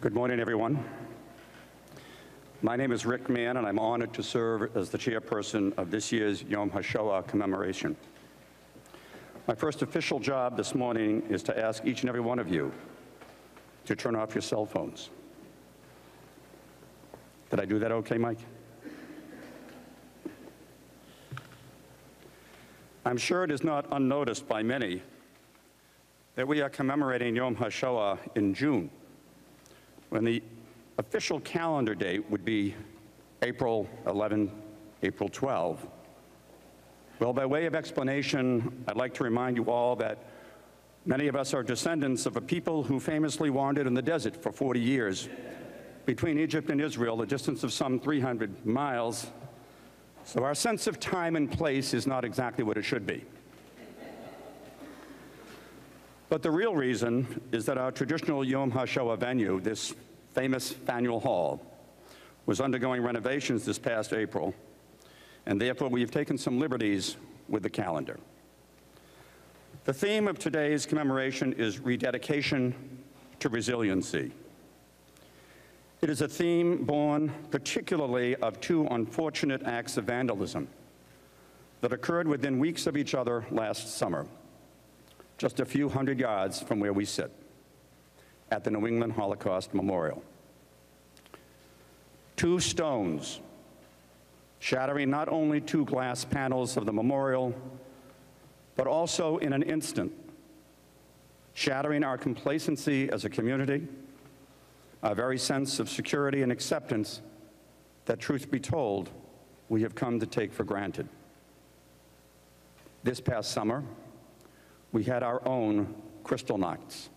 Good morning, everyone. My name is Rick Mann, and I'm honored to serve as the chairperson of this year's Yom HaShoah commemoration. My first official job this morning is to ask each and every one of you to turn off your cell phones. Did I do that okay, Mike? I'm sure it is not unnoticed by many that we are commemorating Yom HaShoah in June, when the official calendar date would be April 11, April 12. Well, by way of explanation, I'd like to remind you all that many of us are descendants of a people who famously wandered in the desert for 40 years between Egypt and Israel, a distance of some 300 miles. So our sense of time and place is not exactly what it should be. But the real reason is that our traditional Yom HaShoah venue, this famous Faneuil Hall, was undergoing renovations this past April, and therefore we have taken some liberties with the calendar. The theme of today's commemoration is rededication to resiliency. It is a theme born particularly of two unfortunate acts of vandalism that occurred within weeks of each other last summer, just a few hundred yards from where we sit, at the New England Holocaust Memorial. Two stones, shattering not only two glass panels of the memorial, but also in an instant, shattering our complacency as a community, our very sense of security and acceptance that, truth be told, we have come to take for granted. This past summer, we had our own Kristallnachts,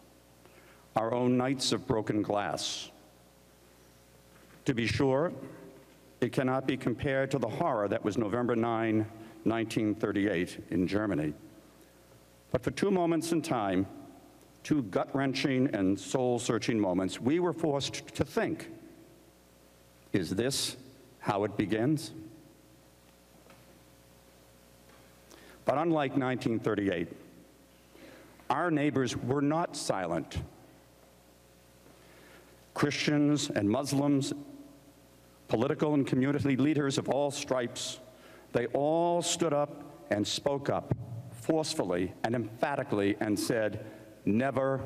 our own nights of broken glass. To be sure, it cannot be compared to the horror that was November 9, 1938 in Germany. But for two moments in time, two gut-wrenching and soul-searching moments, we were forced to think, is this how it begins? But unlike 1938, our neighbors were not silent. Christians and Muslims, political and community leaders of all stripes, they all stood up and spoke up forcefully and emphatically and said, never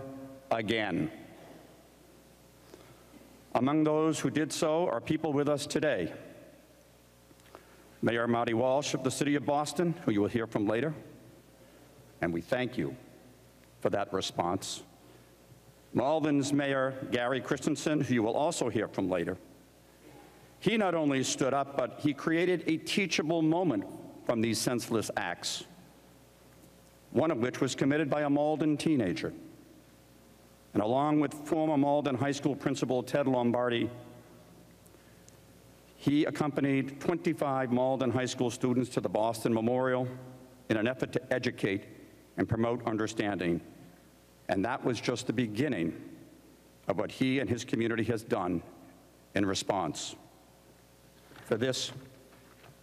again. Among those who did so are people with us today. Mayor Marty Walsh of the City of Boston, who you will hear from later, and we thank you for that response. Malden's Mayor Gary Christensen, who you will also hear from later. He not only stood up, but he created a teachable moment from these senseless acts, one of which was committed by a Malden teenager. And along with former Malden High School principal Ted Lombardi, he accompanied 25 Malden High School students to the Boston Memorial in an effort to educate and promote understanding. And that was just the beginning of what he and his community has done in response. For this,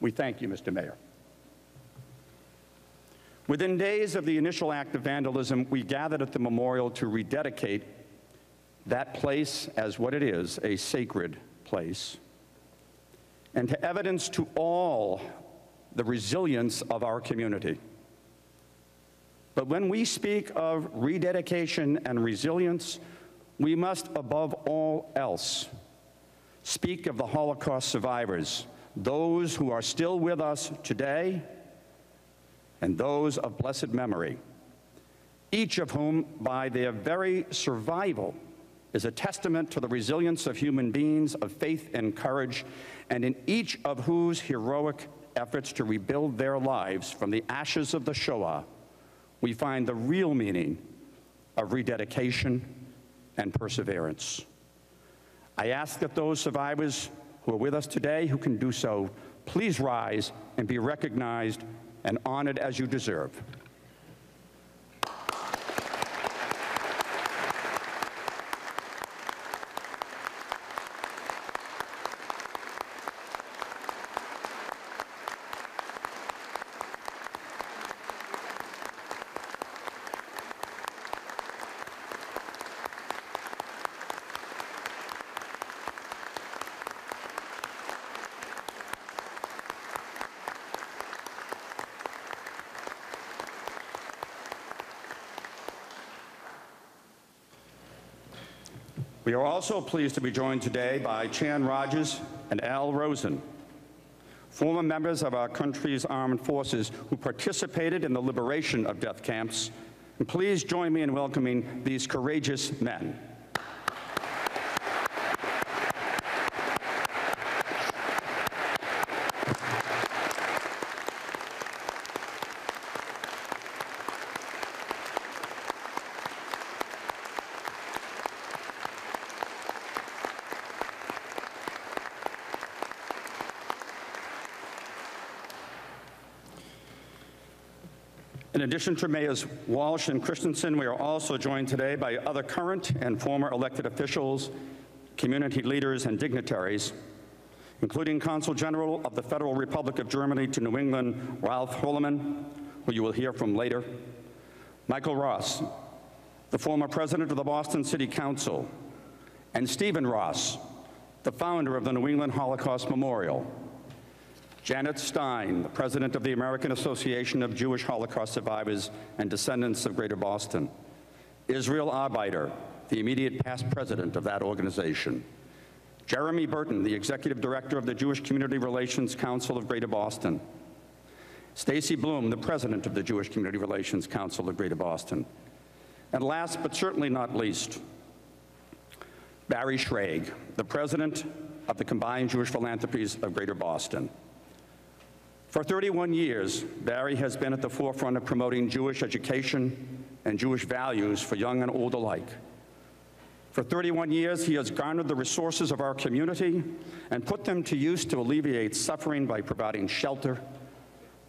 we thank you, Mr. Mayor. Within days of the initial act of vandalism, we gathered at the memorial to rededicate that place as what it is, a sacred place, and to evidence to all the resilience of our community. But when we speak of rededication and resilience, we must, above all else, speak of the Holocaust survivors, those who are still with us today, and those of blessed memory, each of whom, by their very survival, is a testament to the resilience of human beings, of faith and courage, and in each of whose heroic efforts to rebuild their lives from the ashes of the Shoah, we find the real meaning of rededication and perseverance. I ask that those survivors who are with us today who can do so, please rise and be recognized and honored as you deserve. We are also pleased to be joined today by Chan Rogers and Al Rosen, former members of our country's armed forces who participated in the liberation of death camps. And please join me in welcoming these courageous men. In addition to Mayors Walsh and Christensen, we are also joined today by other current and former elected officials, community leaders, and dignitaries, including Consul General of the Federal Republic of Germany to New England, Ralph Holleman, who you will hear from later, Michael Ross, the former president of the Boston City Council, and Stephen Ross, the founder of the New England Holocaust Memorial, Janet Stein, the president of the American Association of Jewish Holocaust Survivors and Descendants of Greater Boston, Israel Arbeiter, the immediate past president of that organization, Jeremy Burton, the executive director of the Jewish Community Relations Council of Greater Boston, Stacy Bloom, the president of the Jewish Community Relations Council of Greater Boston, and last but certainly not least, Barry Schrage, the president of the Combined Jewish Philanthropies of Greater Boston. For 31 years, Barry has been at the forefront of promoting Jewish education and Jewish values for young and old alike. For 31 years, he has garnered the resources of our community and put them to use to alleviate suffering by providing shelter,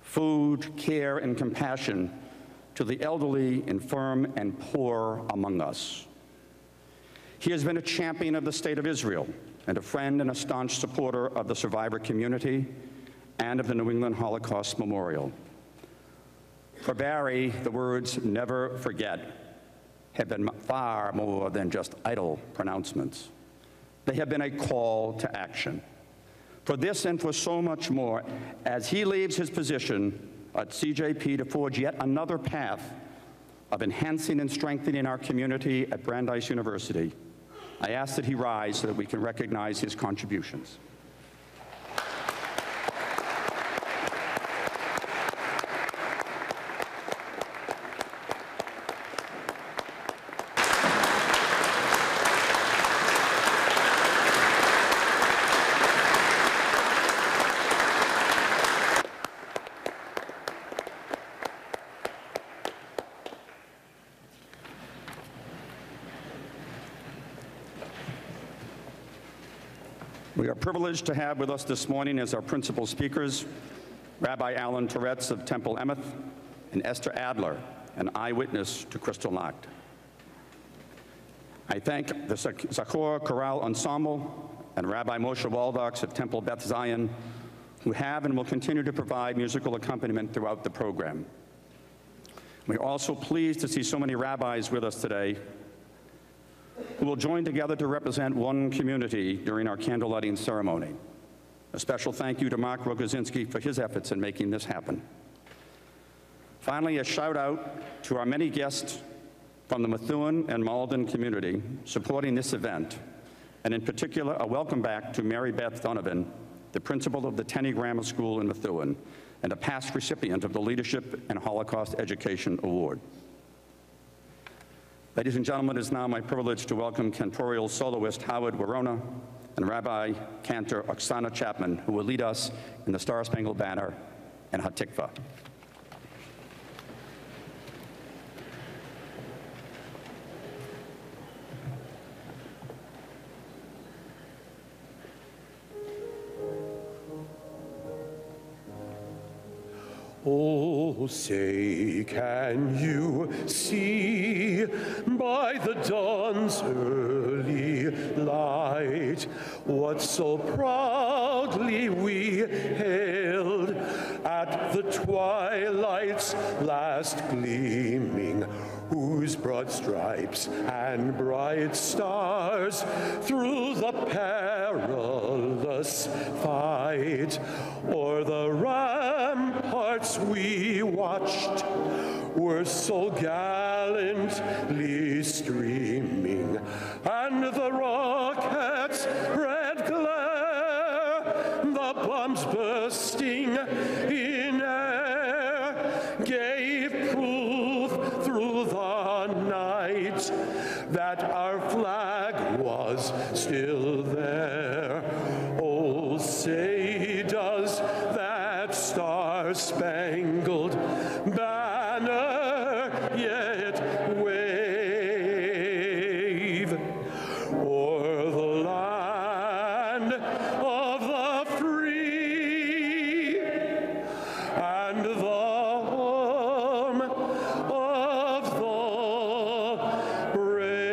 food, care, and compassion to the elderly, infirm, and poor among us. He has been a champion of the State of Israel and a friend and a staunch supporter of the survivor community and of the New England Holocaust Memorial. For Barry, the words "never forget" have been far more than just idle pronouncements. They have been a call to action. For this and for so much more, as he leaves his position at CJP to forge yet another path of enhancing and strengthening our community at Brandeis University, I ask that he rise so that we can recognize his contributions. We are privileged to have with us this morning as our principal speakers, Rabbi Alan Touretz of Temple Emeth and Esther Adler, an eyewitness to Kristallnacht. I thank the Zachor Chorale Ensemble and Rabbi Moshe Waldox of Temple Beth Zion, who have and will continue to provide musical accompaniment throughout the program. We're also pleased to see so many rabbis with us today who will join together to represent one community during our candle lighting ceremony. A special thank you to Mark Rogozinski for his efforts in making this happen. Finally, a shout out to our many guests from the Methuen and Malden community supporting this event, and in particular, a welcome back to Mary Beth Donovan, the principal of the Tenney Grammar School in Methuen, and a past recipient of the Leadership and Holocaust Education Award. Ladies and gentlemen, it is now my privilege to welcome cantorial soloist Howard Warona and Rabbi Cantor Oksana Chapman, who will lead us in the Star-Spangled Banner and Hatikvah. Oh, say, can you see by the dawn's early light what so proudly we hailed at the twilight's last gleaming, whose broad stripes and bright stars through the perilous fight o'er the ramparts we watched were so gallantly streaming, and the Star-Spangled Banner yet wave o'er the land of the free and the home of the brave.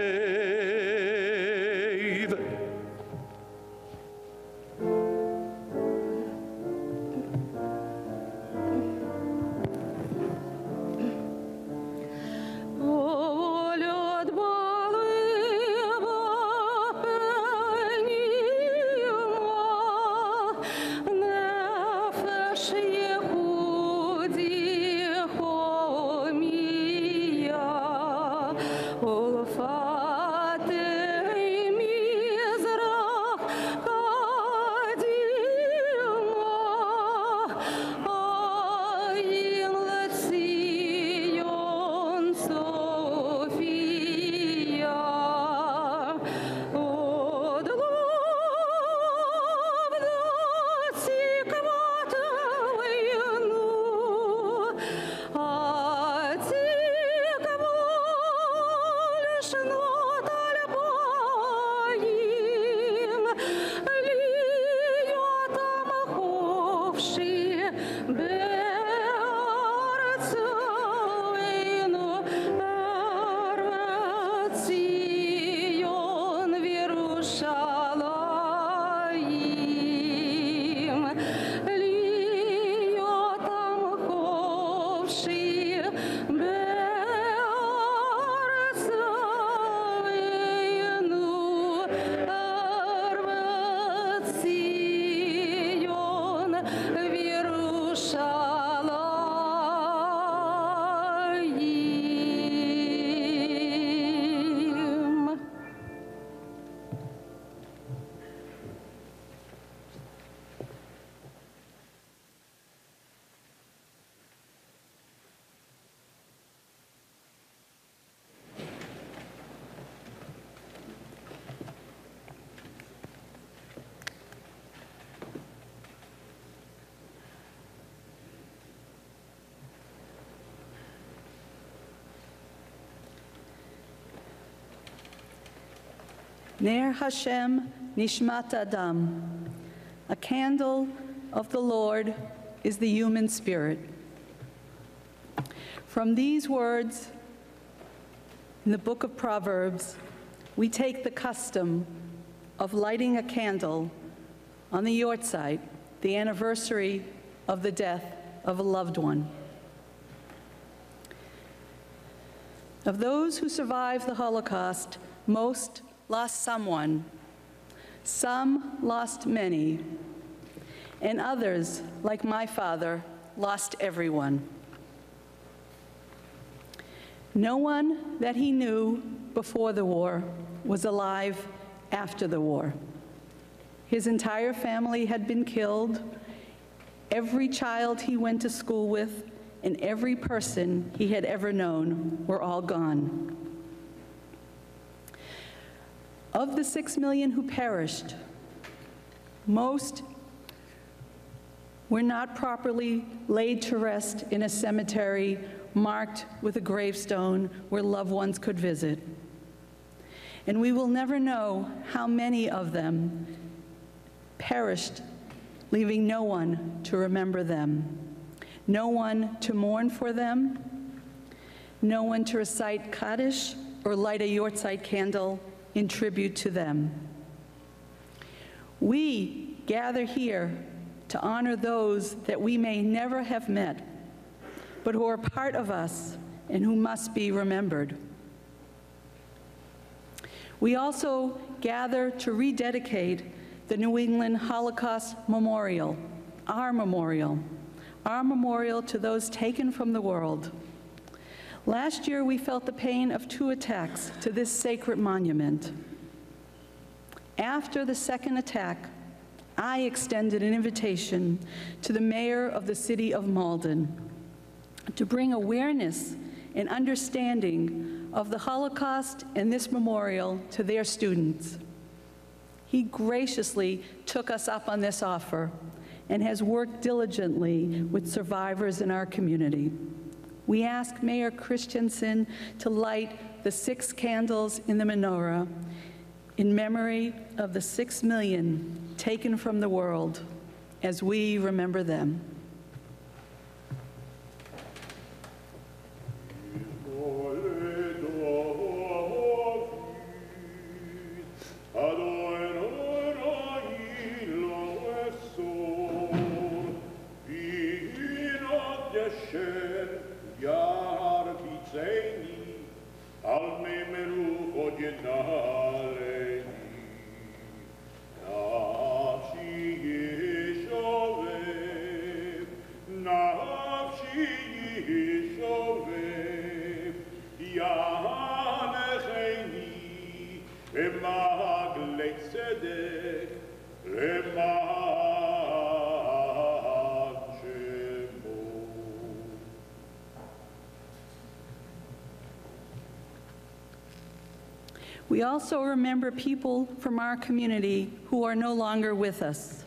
Ner Hashem Nishmat Adam. A candle of the Lord is the human spirit. From these words in the book of Proverbs, we take the custom of lighting a candle on the Yortzeit, the anniversary of the death of a loved one. Of those who survived the Holocaust, most lost someone, some lost many, and others, like my father, lost everyone. No one that he knew before the war was alive after the war. His entire family had been killed. Every child he went to school with and every person he had ever known were all gone. Of the 6 million who perished, most were not properly laid to rest in a cemetery marked with a gravestone where loved ones could visit. And we will never know how many of them perished, leaving no one to remember them, no one to mourn for them, no one to recite Kaddish or light a Yortzeit candle in tribute to them. We gather here to honor those that we may never have met, but who are part of us and who must be remembered. We also gather to rededicate the New England Holocaust Memorial, our memorial to those taken from the world. Last year, we felt the pain of 2 attacks to this sacred monument. After the second attack, I extended an invitation to the mayor of the city of Malden to bring awareness and understanding of the Holocaust and this memorial to their students. He graciously took us up on this offer, and has worked diligently with survivors in our community. We ask Mayor Christensen to light the 6 candles in the menorah in memory of the 6 million taken from the world as we remember them. We also remember people from our community who are no longer with us.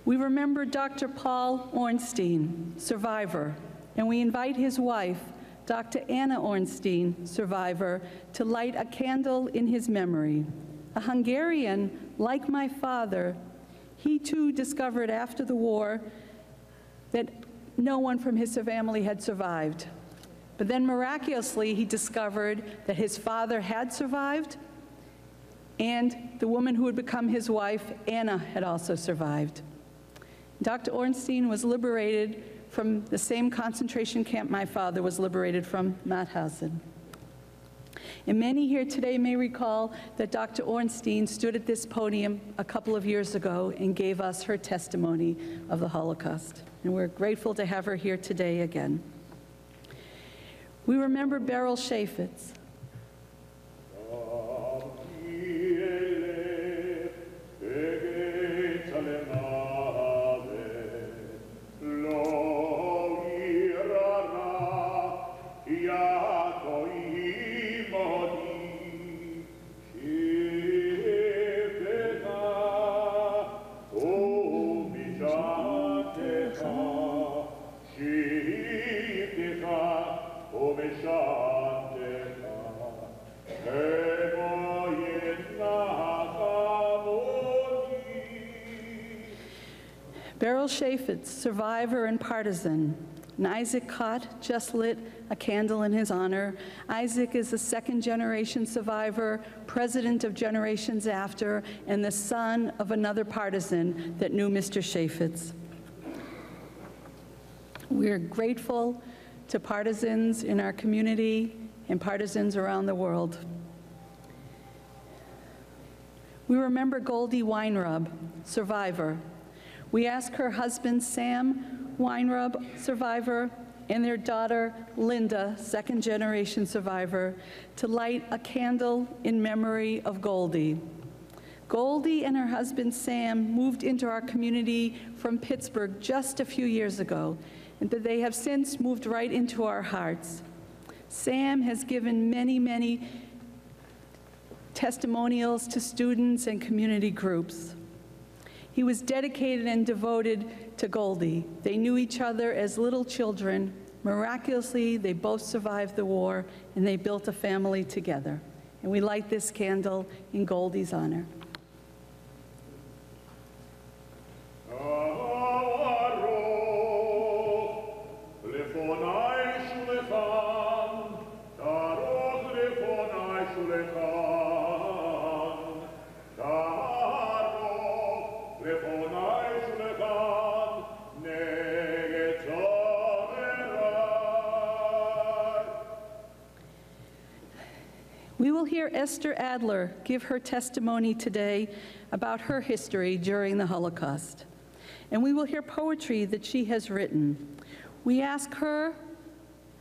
We remember Dr. Paul Ornstein, survivor, and we invite his wife, Dr. Anna Ornstein, survivor, to light a candle in his memory. A Hungarian, like my father, he too discovered after the war that no one from his family had survived. But then miraculously, he discovered that his father had survived, and the woman who would become his wife, Anna, had also survived. Dr. Ornstein was liberated from the same concentration camp my father was liberated from, Mauthausen. And many here today may recall that Dr. Ornstein stood at this podium a couple of years ago and gave us her testimony of the Holocaust. And we're grateful to have her here today again. We remember Beryl Chaffetz. Beryl Chaffetz, survivor and partisan. And Isaac Cott just lit a candle in his honor. Isaac is a second-generation survivor, president of Generations After, and the son of another partisan that knew Mr. Chaffetz. We're grateful to partisans in our community and partisans around the world. We remember Goldie Weinrub, survivor. We ask her husband, Sam Weinrub, survivor, and their daughter, Linda, second-generation survivor, to light a candle in memory of Goldie. Goldie and her husband, Sam, moved into our community from Pittsburgh just a few years ago, and they have since moved right into our hearts. Sam has given many, many testimonials to students and community groups. He was dedicated and devoted to Goldie. They knew each other as little children. Miraculously, they both survived the war, and they built a family together. And we light this candle in Goldie's honor. We will hear Esther Adler give her testimony today about her history during the Holocaust. And we will hear poetry that she has written. We ask her,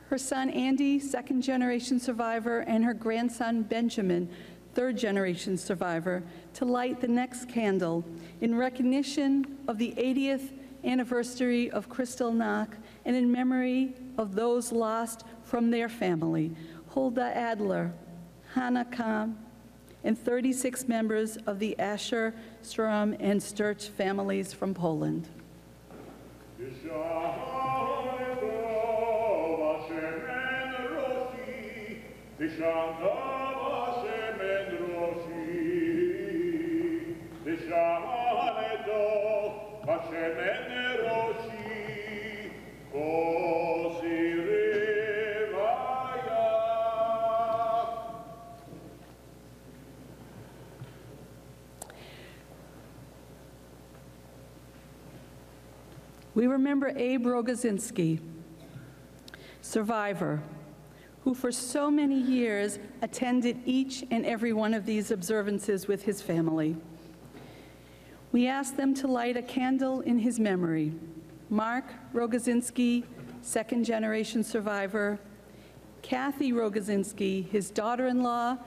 her son Andy, second-generation survivor, and her grandson Benjamin, third-generation survivor, to light the next candle in recognition of the 80th anniversary of Kristallnacht and in memory of those lost from their family. Hulda Adler, Hannah Kahn, and 36 members of the Asher, Strom, and Sturch families from Poland. We remember Abe Rogozinski, survivor, who for so many years attended each and every one of these observances with his family. We ask them to light a candle in his memory. Mark Rogozinski, second-generation survivor, Kathy Rogozinski, his daughter-in-law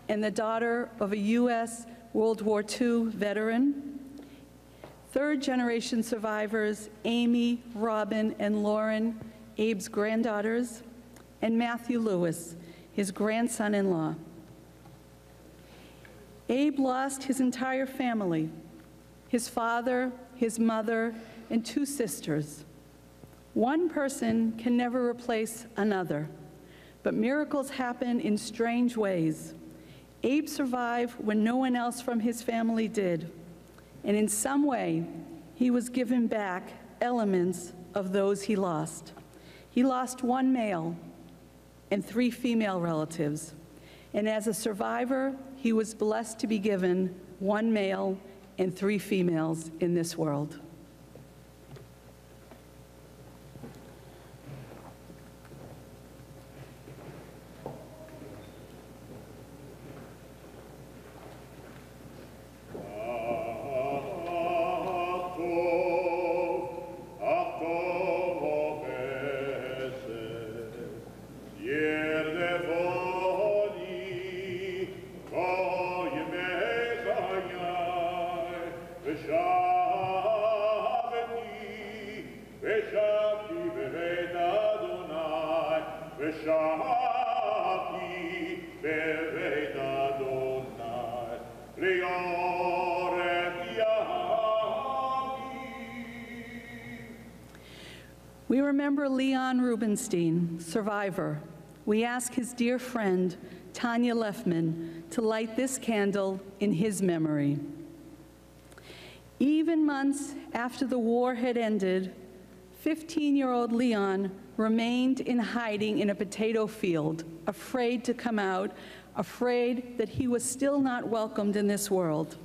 and the daughter of a U.S. World War II veteran, third-generation survivors, Amy, Robin, and Lauren, Abe's granddaughters, and Matthew Lewis, his grandson-in-law. Abe lost his entire family, his father, his mother, and 2 sisters. One person can never replace another, but miracles happen in strange ways. Abe survived when no one else from his family did, and in some way, he was given back elements of those he lost. He lost 1 male and 3 female relatives, and as a survivor, he was blessed to be given 1 male and 3 females in this world. We remember Leon Rubenstein, survivor. We ask his dear friend, Tanya Lefman, to light this candle in his memory. Even months after the war had ended, 15-year-old Leon remained in hiding in a potato field, afraid to come out, afraid that he was still not welcomed in this world.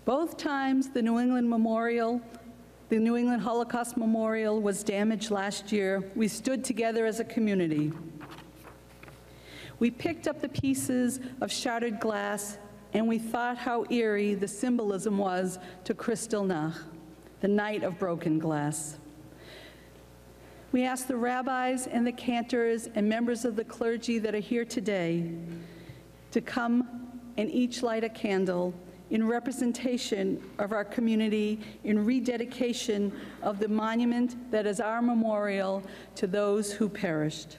Both times the New England Holocaust Memorial was damaged last year, we stood together as a community. We picked up the pieces of shattered glass and we thought how eerie the symbolism was to Kristallnacht, the night of broken glass. We asked the rabbis and the cantors and members of the clergy that are here today to come and each light a candle in representation of our community, in rededication of the monument that is our memorial to those who perished.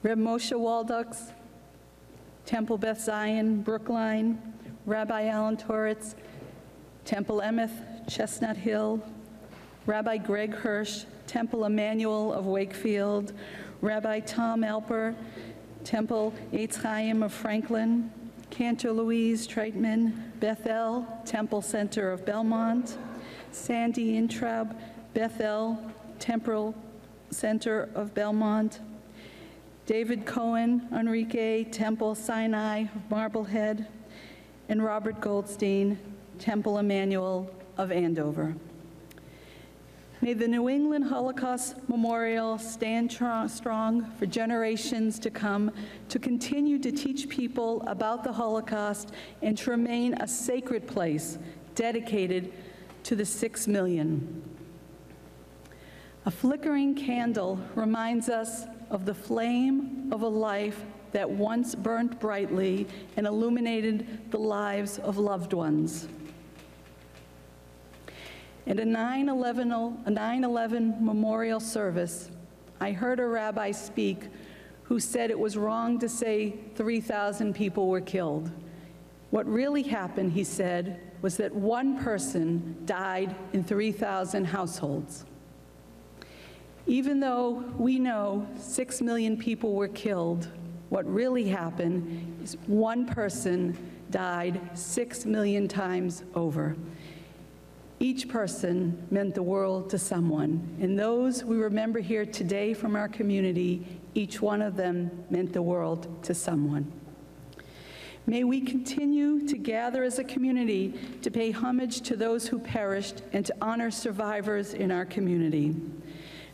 Reb Moshe Walduks, Temple Beth Zion, Brookline, Rabbi Alan Toritz, Temple Emeth, Chestnut Hill, Rabbi Greg Hirsch, Temple Emmanuel of Wakefield, Rabbi Tom Alper, Temple Eitz Chaim of Franklin, Cantor Louise Treitman, Bethel, Temple Center of Belmont, Sandy Intraub, Bethel, Temple Center of Belmont, David Cohen, Enrique, Temple Sinai of Marblehead, and Robert Goldstein, Temple Emmanuel of Andover. May the New England Holocaust Memorial stand strong for generations to come, to continue to teach people about the Holocaust and to remain a sacred place dedicated to the 6 million. A flickering candle reminds us of the flame of a life that once burnt brightly and illuminated the lives of loved ones. At a 9/11 memorial service, I heard a rabbi speak who said it was wrong to say 3,000 people were killed. What really happened, he said, was that one person died in 3,000 households. Even though we know 6 million people were killed, what really happened is one person died 6 million times over. Each person meant the world to someone, and those we remember here today from our community, each one of them meant the world to someone. May we continue to gather as a community to pay homage to those who perished and to honor survivors in our community.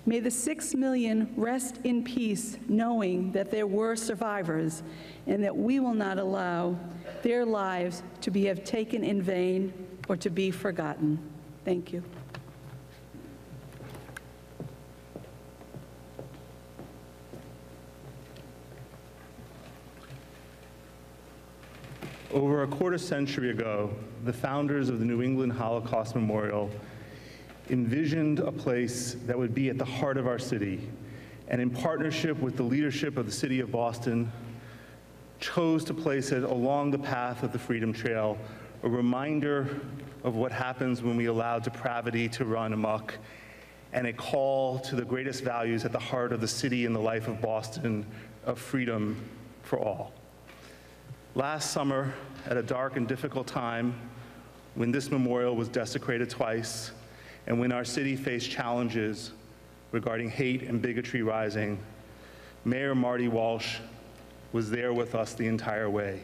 May the 6 million rest in peace, knowing that there were survivors and that we will not allow their lives to be taken in vain or to be forgotten. Thank you. Over a quarter century ago, the founders of the New England Holocaust Memorial envisioned a place that would be at the heart of our city, and in partnership with the leadership of the city of Boston, chose to place it along the path of the Freedom Trail, a reminder of what happens when we allow depravity to run amok, and a call to the greatest values at the heart of the city and the life of Boston, of freedom for all. Last summer, at a dark and difficult time, when this memorial was desecrated twice, and when our city faced challenges regarding hate and bigotry rising, Mayor Marty Walsh was there with us the entire way.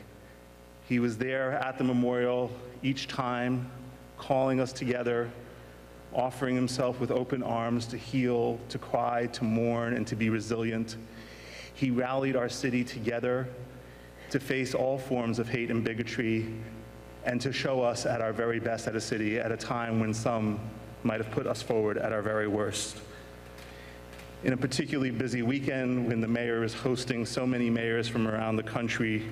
He was there at the memorial each time, calling us together, offering himself with open arms to heal, to cry, to mourn, and to be resilient. He rallied our city together to face all forms of hate and bigotry, and to show us at our very best at a city at a time when some might have put us forward at our very worst. In a particularly busy weekend, when the mayor is hosting so many mayors from around the country,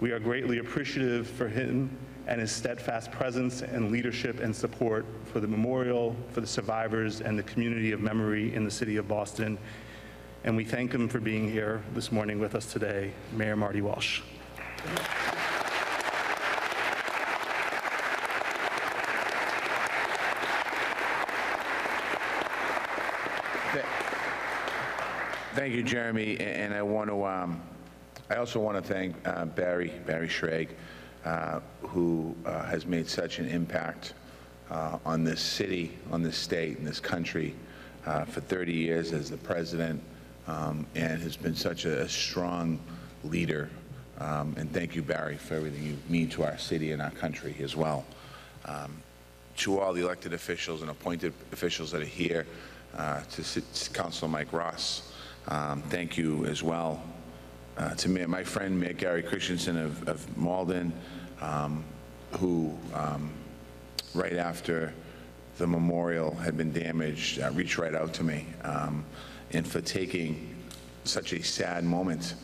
we are greatly appreciative for him and his steadfast presence and leadership and support for the memorial, for the survivors, and the community of memory in the city of Boston. And we thank him for being here this morning with us today, Mayor Marty Walsh. Thank you, Jeremy, and I also want to thank Barry Schrag, who has made such an impact on this city, on this state, and this country for 30 years as the president, and has been such a strong leader. And thank you, Barry, for everything you mean to our city and our country as well. To all the elected officials and appointed officials that are here, to Councilor Mike Ross, thank you as well. To my friend, Mayor Gary Christensen of Malden, who right after the memorial had been damaged, reached right out to me, and for taking such a sad moment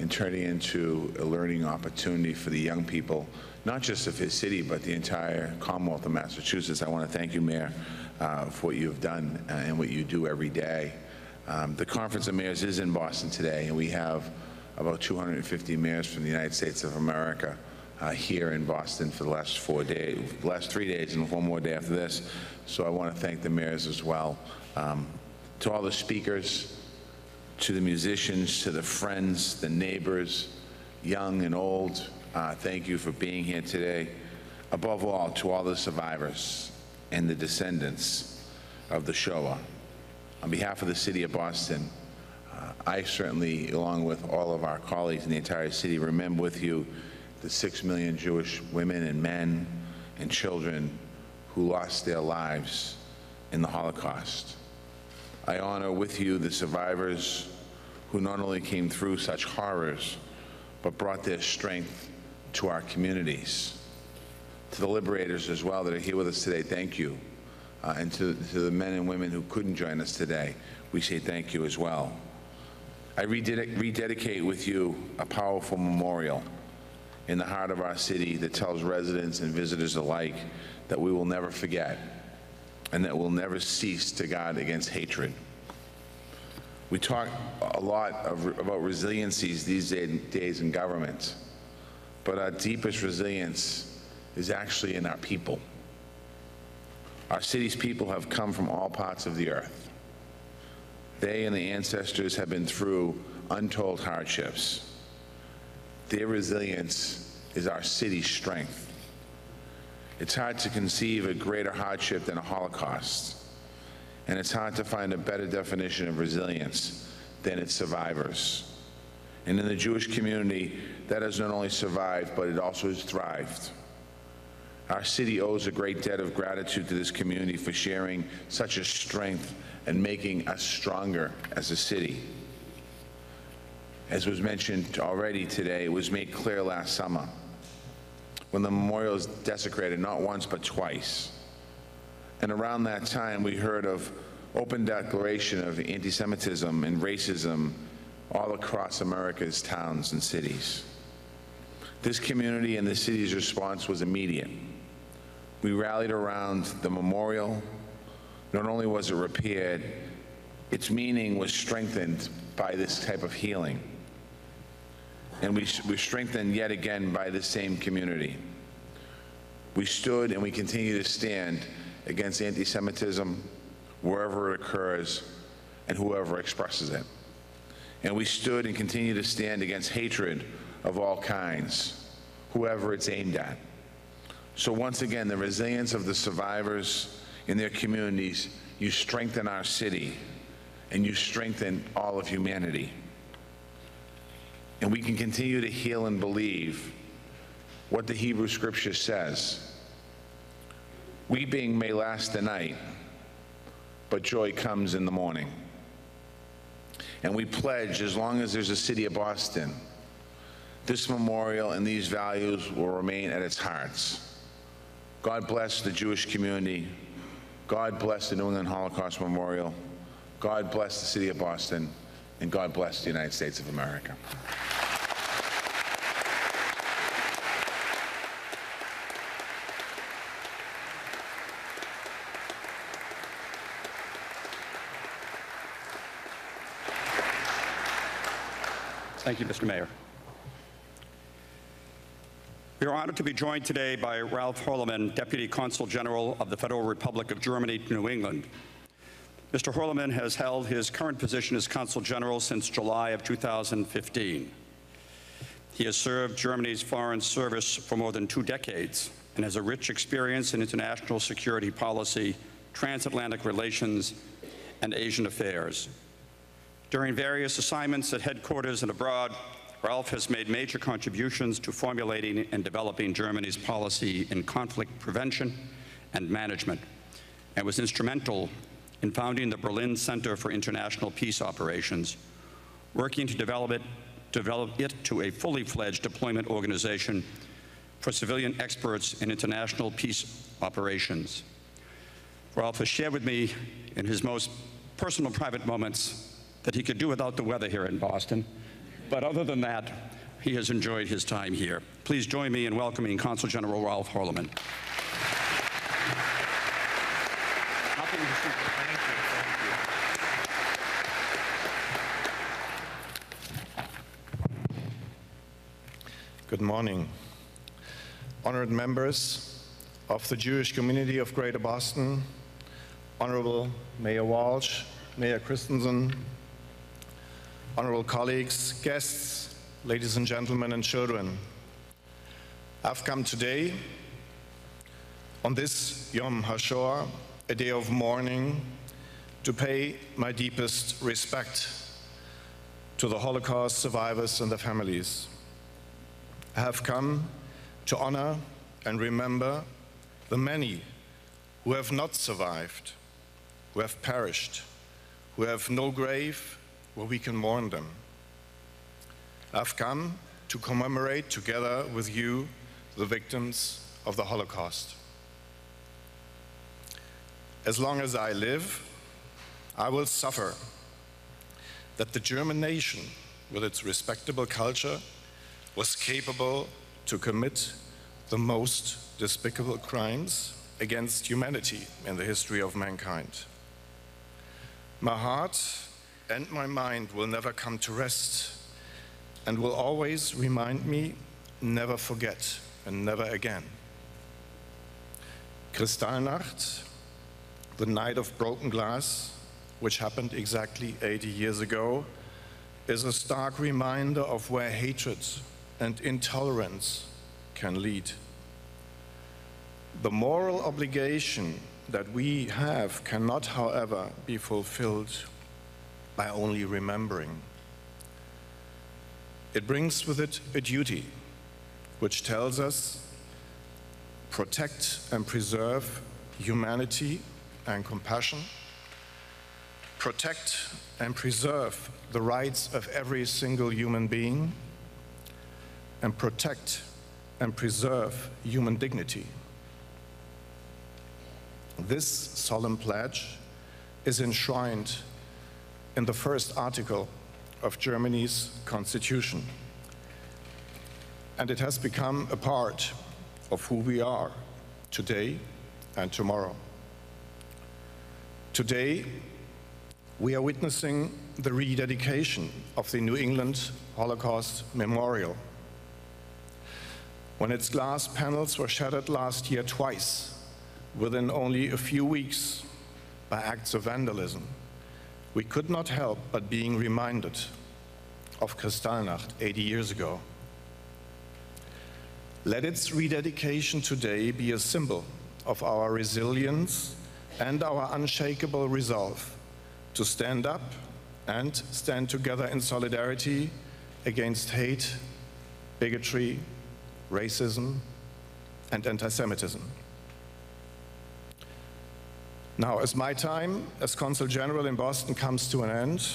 and turning into a learning opportunity for the young people, not just of his city, but the entire Commonwealth of Massachusetts. I want to thank you, Mayor, for what you've done and what you do every day. The Conference of Mayors is in Boston today, and we have about 250 mayors from the United States of America here in Boston for the last 3 days, and one more day after this. So I want to thank the mayors as well. To all the speakers, to the musicians, to the friends, the neighbors, young and old, thank you for being here today. Above all, to all the survivors and the descendants of the Shoah. On behalf of the city of Boston, I certainly, along with all of our colleagues in the entire city, remember with you the 6 million Jewish women and men and children who lost their lives in the Holocaust. I honor with you the survivors who not only came through such horrors, but brought their strength to our communities. To the liberators as well that are here with us today, thank you. And to the men and women who couldn't join us today, we say thank you as well. I rededicate with you a powerful memorial in the heart of our city that tells residents and visitors alike that we will never forget and that we'll never cease to guard against hatred. We talk a lot about resiliencies these days in government, but our deepest resilience is actually in our people. Our city's people have come from all parts of the earth. They and the ancestors have been through untold hardships. Their resilience is our city's strength. It's hard to conceive a greater hardship than a Holocaust, and it's hard to find a better definition of resilience than its survivors. And in the Jewish community, that has not only survived, but it also has thrived. Our city owes a great debt of gratitude to this community for sharing such a strength and making us stronger as a city. As was mentioned already today, it was made clear last summer when the memorial was desecrated not once but twice. And around that time, we heard of open declaration of anti-Semitism and racism all across America's towns and cities. This community and the city's response was immediate. We rallied around the memorial. Not only was it repaired, its meaning was strengthened by this type of healing. And we strengthened yet again by the same community. We stood and we continue to stand against anti-Semitism wherever it occurs and whoever expresses it. And we stood and continue to stand against hatred of all kinds, whoever it's aimed at. So once again, the resilience of the survivors in their communities, you strengthen our city and you strengthen all of humanity. And we can continue to heal and believe what the Hebrew Scripture says. Weeping may last the night, but joy comes in the morning. And we pledge, as long as there's a city of Boston, this memorial and these values will remain at its hearts. God bless the Jewish community. God bless the New England Holocaust Memorial. God bless the city of Boston. And God bless the United States of America. Thank you, Mr. Mayor. We are honored to be joined today by Ralph Horleman, Deputy Consul General of the Federal Republic of Germany to New England. Mr. Horleman has held his current position as Consul General since July of 2015. He has served Germany's foreign service for more than 2 decades and has a rich experience in international security policy, transatlantic relations, and Asian affairs. During various assignments at headquarters and abroad, Ralph has made major contributions to formulating and developing Germany's policy in conflict prevention and management, and was instrumental in founding the Berlin Center for International Peace Operations, working to develop it to a fully fledged deployment organization for civilian experts in international peace operations. Ralph has shared with me in his most personal private moments that he could do without the weather here in Boston. But other than that, he has enjoyed his time here. Please join me in welcoming Consul General Ralph Horleman. Good morning. Honored members of the Jewish community of Greater Boston, Honorable Mayor Walsh, Mayor Christensen, honorable colleagues, guests, ladies and gentlemen, and children. I've come today on this Yom HaShoah, a day of mourning, to pay my deepest respect to the Holocaust survivors and their families. I have come to honor and remember the many who have not survived, who have perished, who have no grave where we can mourn them. I've come to commemorate together with you the victims of the Holocaust. As long as I live, I will suffer that the German nation, with its respectable culture, was capable to commit the most despicable crimes against humanity in the history of mankind. My heart and my mind will never come to rest and will always remind me, never forget and never again. Kristallnacht, the night of broken glass, which happened exactly 80 years ago, is a stark reminder of where hatred and intolerance can lead. The moral obligation that we have cannot, however, be fulfilled by only remembering. It brings with it a duty which tells us, protect and preserve humanity and compassion, protect and preserve the rights of every single human being, and protect and preserve human dignity. This solemn pledge is enshrined in the first article of Germany's constitution. and it has become a part of who we are today and tomorrow. Today, we are witnessing the rededication of the New England Holocaust Memorial. When its glass panels were shattered last year twice, within only a few weeks, by acts of vandalism, we could not help but being reminded of Kristallnacht 80 years ago. Let its rededication today be a symbol of our resilience and our unshakable resolve to stand up and stand together in solidarity against hate, bigotry, racism, and anti-Semitism. Now, as my time as Consul General in Boston comes to an end,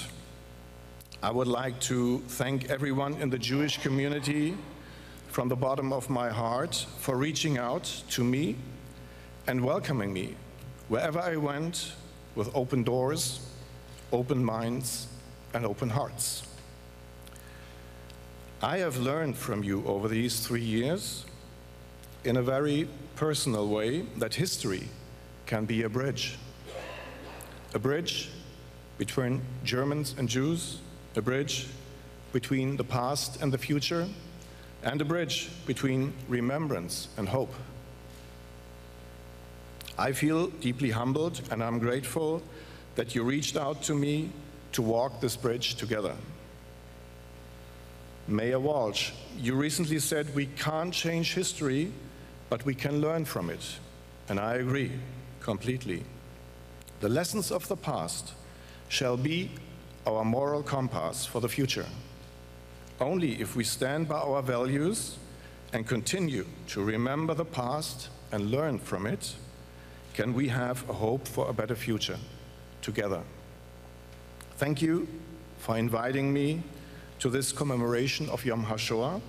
I would like to thank everyone in the Jewish community from the bottom of my heart for reaching out to me and welcoming me wherever I went with open doors, open minds, and open hearts. I have learned from you over these 3 years in a very personal way that history can be a bridge between Germans and Jews, a bridge between the past and the future, and a bridge between remembrance and hope. I feel deeply humbled, and I'm grateful that you reached out to me to walk this bridge together. Mayor Walsh, you recently said we can't change history, but we can learn from it. And I agree completely. The lessons of the past shall be our moral compass for the future. Only if we stand by our values and continue to remember the past and learn from it, can we have a hope for a better future together. Thank you for inviting me to this commemoration of Yom HaShoah.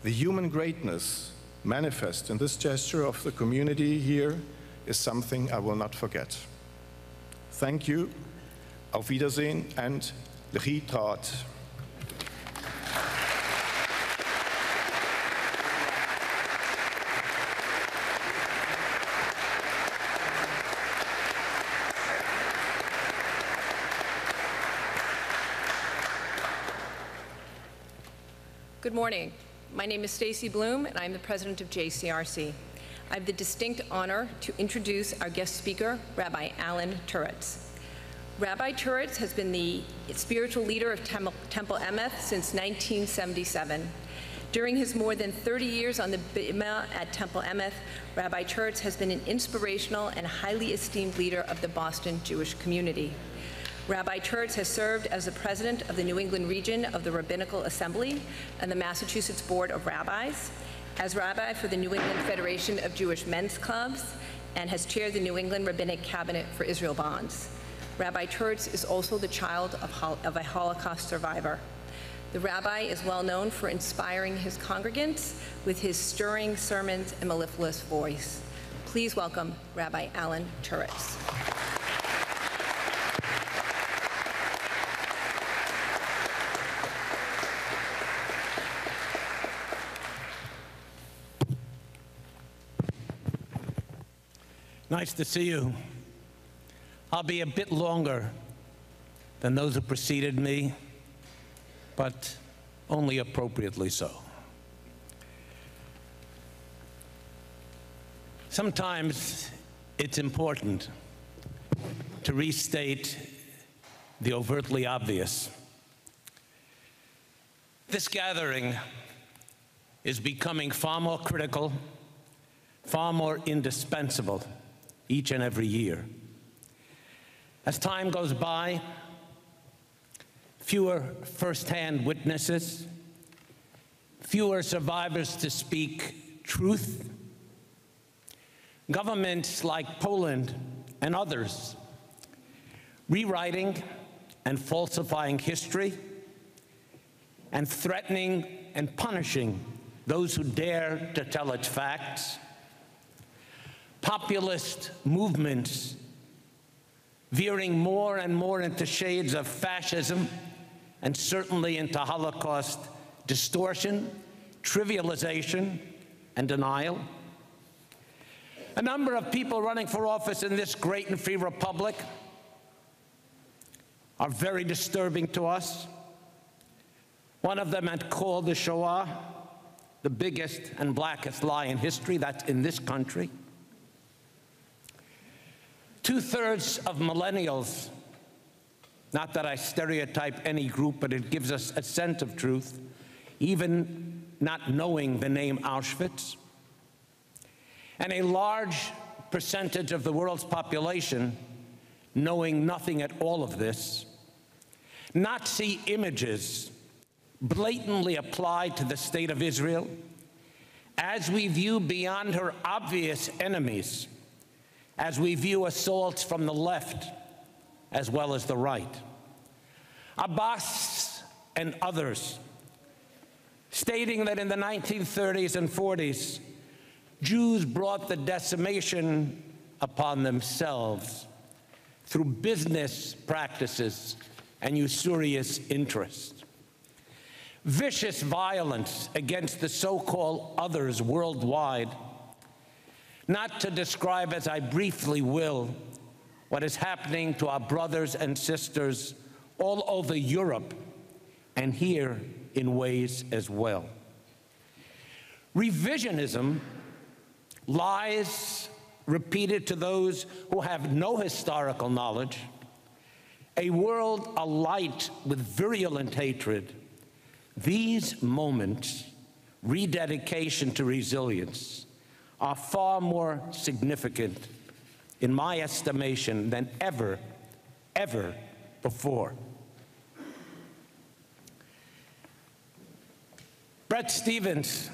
The human greatness manifest in this gesture of the community here is something I will not forget. Thank you, auf Wiedersehen, and Lechitraat. Good morning. My name is Stacy Bloom, and I'm the president of JCRC. I have the distinct honor to introduce our guest speaker, Rabbi Alan Turetz. Rabbi Turetz has been the spiritual leader of Temple Emeth since 1977. During his more than 30 years on the Bima at Temple Emeth, Rabbi Turetz has been an inspirational and highly esteemed leader of the Boston Jewish community. Rabbi Turetz has served as the president of the New England region of the Rabbinical Assembly and the Massachusetts Board of Rabbis, as rabbi for the New England Federation of Jewish Men's Clubs, and has chaired the New England Rabbinic Cabinet for Israel Bonds. Rabbi Turetz is also the child of a Holocaust survivor. The rabbi is well known for inspiring his congregants with his stirring sermons and mellifluous voice. Please welcome Rabbi Alan Turetz. Nice to see you. I'll be a bit longer than those who preceded me, but only appropriately so. Sometimes it's important to restate the overtly obvious. This gathering is becoming far more critical, far more indispensable each and every year. As time goes by, fewer first-hand witnesses, fewer survivors to speak truth. Governments like Poland and others rewriting and falsifying history and threatening and punishing those who dare to tell its facts. Populist movements veering more and more into shades of fascism and certainly into Holocaust distortion, trivialization, and denial. A number of people running for office in this great and free republic are very disturbing to us. One of them had called the Shoah the biggest and blackest lie in history. That's in this country. 2/3 of millennials, not that I stereotype any group, but it gives us a sense of truth, even not knowing the name Auschwitz. And a large percentage of the world's population knowing nothing at all of this. Nazi images blatantly applied to the state of Israel as we view beyond her obvious enemies, as we view assaults from the left as well as the right. Abbas and others stating that in the 1930s and 40s, Jews brought the decimation upon themselves through business practices and usurious interest. Vicious violence against the so-called others worldwide, not to describe, as I briefly will, what is happening to our brothers and sisters all over Europe and here in ways as well. Revisionism, lies repeated to those who have no historical knowledge, a world alight with virulent hatred. These moments, rededication to resilience, are far more significant, in my estimation, than ever before. Bret Stephens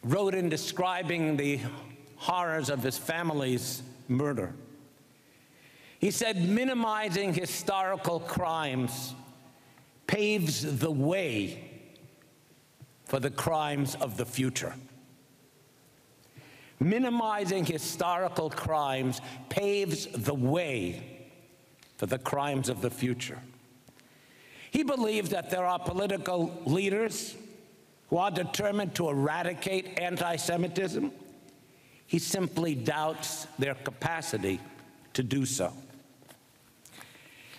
wrote in describing the horrors of his family's murder. He said, minimizing historical crimes paves the way for the crimes of the future. Minimizing historical crimes paves the way for the crimes of the future. He believes that there are political leaders who are determined to eradicate anti-Semitism. He simply doubts their capacity to do so.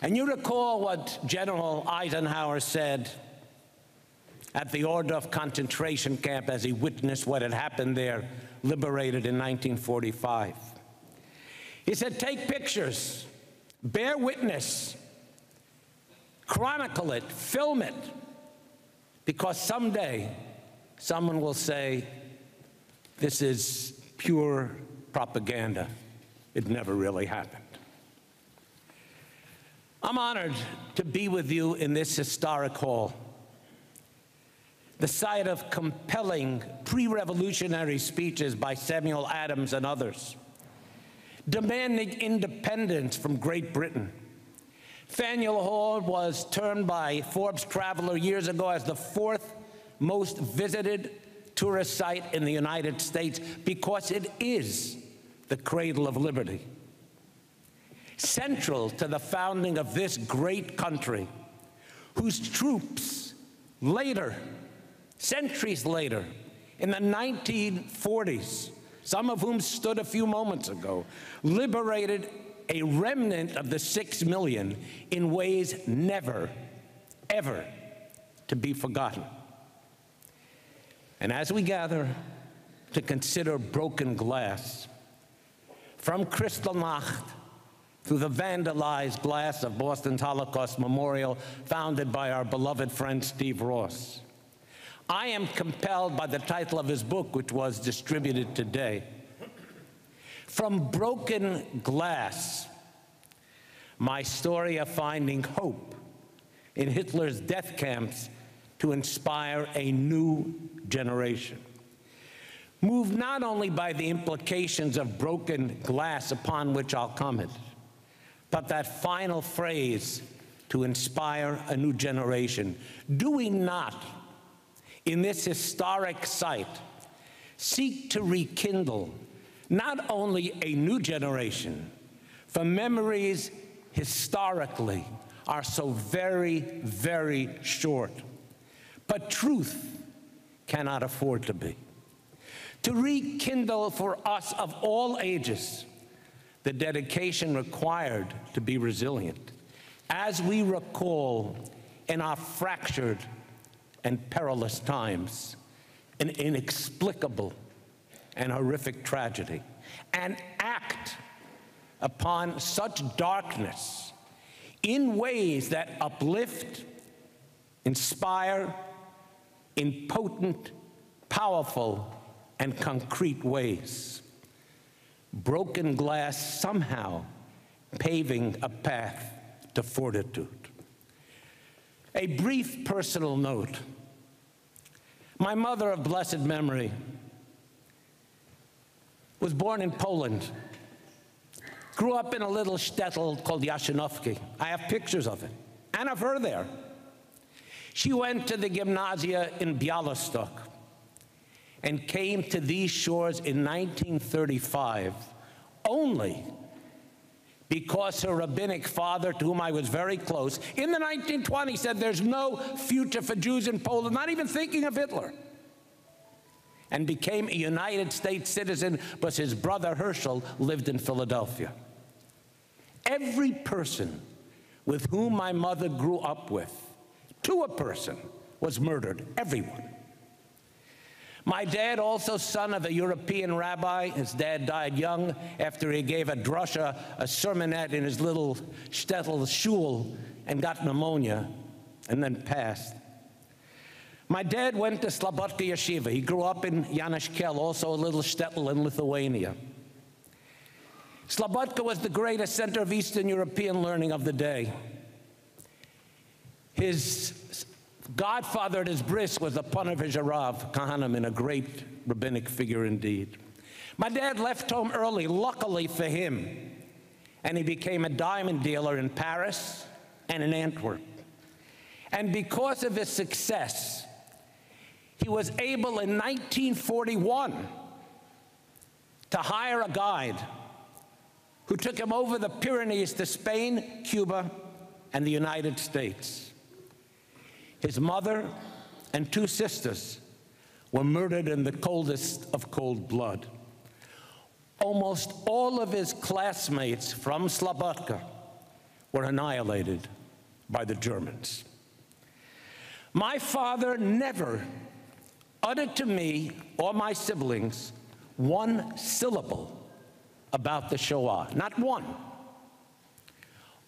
And you recall what General Eisenhower said at the Ohrdruf concentration camp as he witnessed what had happened there, liberated in 1945. He said, take pictures, bear witness, chronicle it, film it, because someday someone will say, this is pure propaganda. It never really happened. I'm honored to be with you in this historic hall, the site of compelling pre-revolutionary speeches by Samuel Adams and others, demanding independence from Great Britain. Faneuil Hall was termed by Forbes Traveler years ago as the 4th most visited tourist site in the United States because it is the cradle of liberty. Central to the founding of this great country, whose troops later, centuries later, in the 1940s, some of whom stood a few moments ago, liberated a remnant of the 6 million in ways never, ever to be forgotten. And as we gather to consider broken glass, from Kristallnacht through the vandalized glass of Boston's Holocaust Memorial, founded by our beloved friend Steve Ross, I am compelled by the title of his book, which was distributed today, From Broken Glass, my story of finding hope in Hitler's death camps to inspire a new generation. Moved not only by the implications of broken glass upon which I'll comment, but that final phrase, to inspire a new generation. Do we not, in this historic site, seek to rekindle not only a new generation, for memories historically are so very, very short, but truth cannot afford to be. To rekindle for us of all ages the dedication required to be resilient, as we recall in our fractured and perilous times an inexplicable and horrific tragedy, and act upon such darkness in ways that uplift, inspire, in potent, powerful, and concrete ways. Broken glass somehow paving a path to fortitude. A brief personal note. My mother of blessed memory was born in Poland, grew up in a little shtetl called Jastrzębie. I have pictures of it, and of her there. She went to the gymnasia in Białystok and came to these shores in 1935 only because her rabbinic father, to whom I was very close, in the 1920s said there's no future for Jews in Poland, not even thinking of Hitler, and became a United States citizen because his brother Herschel lived in Philadelphia. Every person with whom my mother grew up with, to a person, was murdered, everyone. My dad, also son of a European rabbi, his dad died young after he gave a drasha, a sermonette in his little shtetl shul, and got pneumonia, and then passed. My dad went to Slobodka Yeshiva. He grew up in Janishkel, also a little shtetl in Lithuania. Slobodka was the greatest center of Eastern European learning of the day. His godfather at his bris was the Ponevezher Rav Kahaneman, a great rabbinic figure indeed. My dad left home early, luckily for him, and he became a diamond dealer in Paris and in Antwerp. And because of his success, he was able in 1941 to hire a guide who took him over the Pyrenees to Spain, Cuba, and the United States. His mother and two sisters were murdered in the coldest of cold blood. Almost all of his classmates from Slobodka were annihilated by the Germans. My father never uttered to me or my siblings one syllable about the Shoah, not one.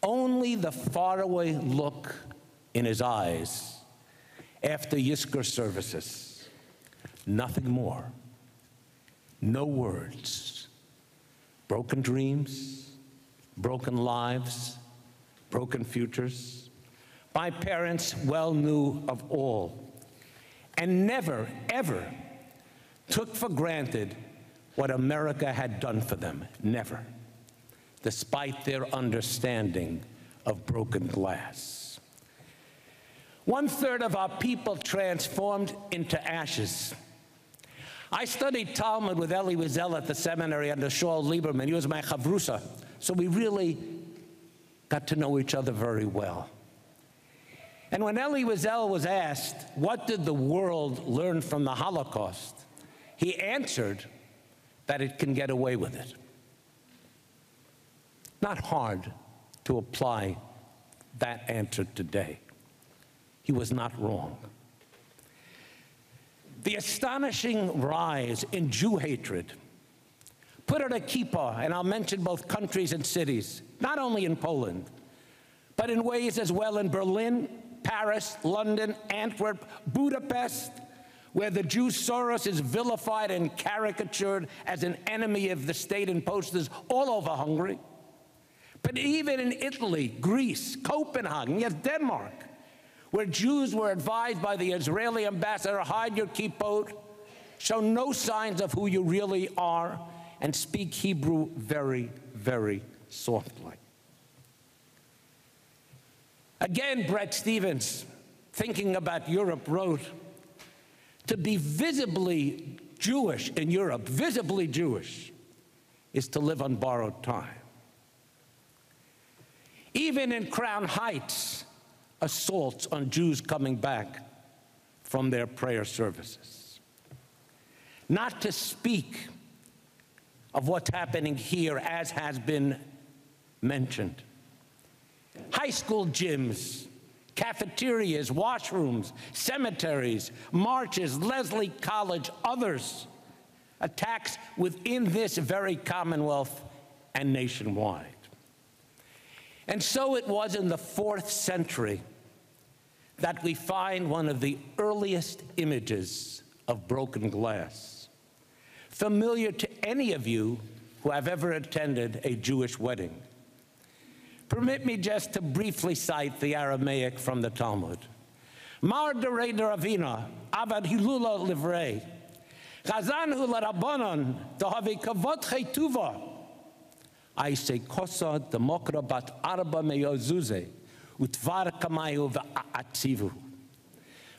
Only the faraway look in his eyes after Yizkor services. Nothing more. No words. Broken dreams, broken lives, broken futures. My parents well knew of all and never, ever took for granted what America had done for them. Never. Despite their understanding of broken glass. 1/3 of our people transformed into ashes. I studied Talmud with Elie Wiesel at the seminary under Shaul Lieberman. He was my chavrusa, so we really got to know each other very well. And when Elie Wiesel was asked, what did the world learn from the Holocaust? He answered that it can get away with it. Not hard to apply that answer today. He was not wrong. The astonishing rise in Jew hatred put on a kippah, and I'll mention both countries and cities, not only in Poland, but in ways as well in Berlin, Paris, London, Antwerp, Budapest, where the Jew Soros is vilified and caricatured as an enemy of the state in posters all over Hungary. But even in Italy, Greece, Copenhagen, yes, Denmark, where Jews were advised by the Israeli ambassador, hide your kippot, show no signs of who you really are, and speak Hebrew very, very softly. Again, Bret Stephens, thinking about Europe, wrote, to be visibly Jewish in Europe, visibly Jewish, is to live on borrowed time. Even in Crown Heights, assaults on Jews coming back from their prayer services. not to speak of what's happening here, as has been mentioned. High school gyms, cafeterias, washrooms, cemeteries, marches, Lesley College, others, attacks within this very Commonwealth and nationwide. And so it was in the 4th century that we find one of the earliest images of broken glass, familiar to any of you who have ever attended a Jewish wedding. Permit me just to briefly cite the Aramaic from the Talmud. Mar derei deravina, avad hilula livrei, chazanhu larabonon, tohavi kavot cheituva, aise kosa demokra bat arba meyozuze, utvar kamayu va'atzivu.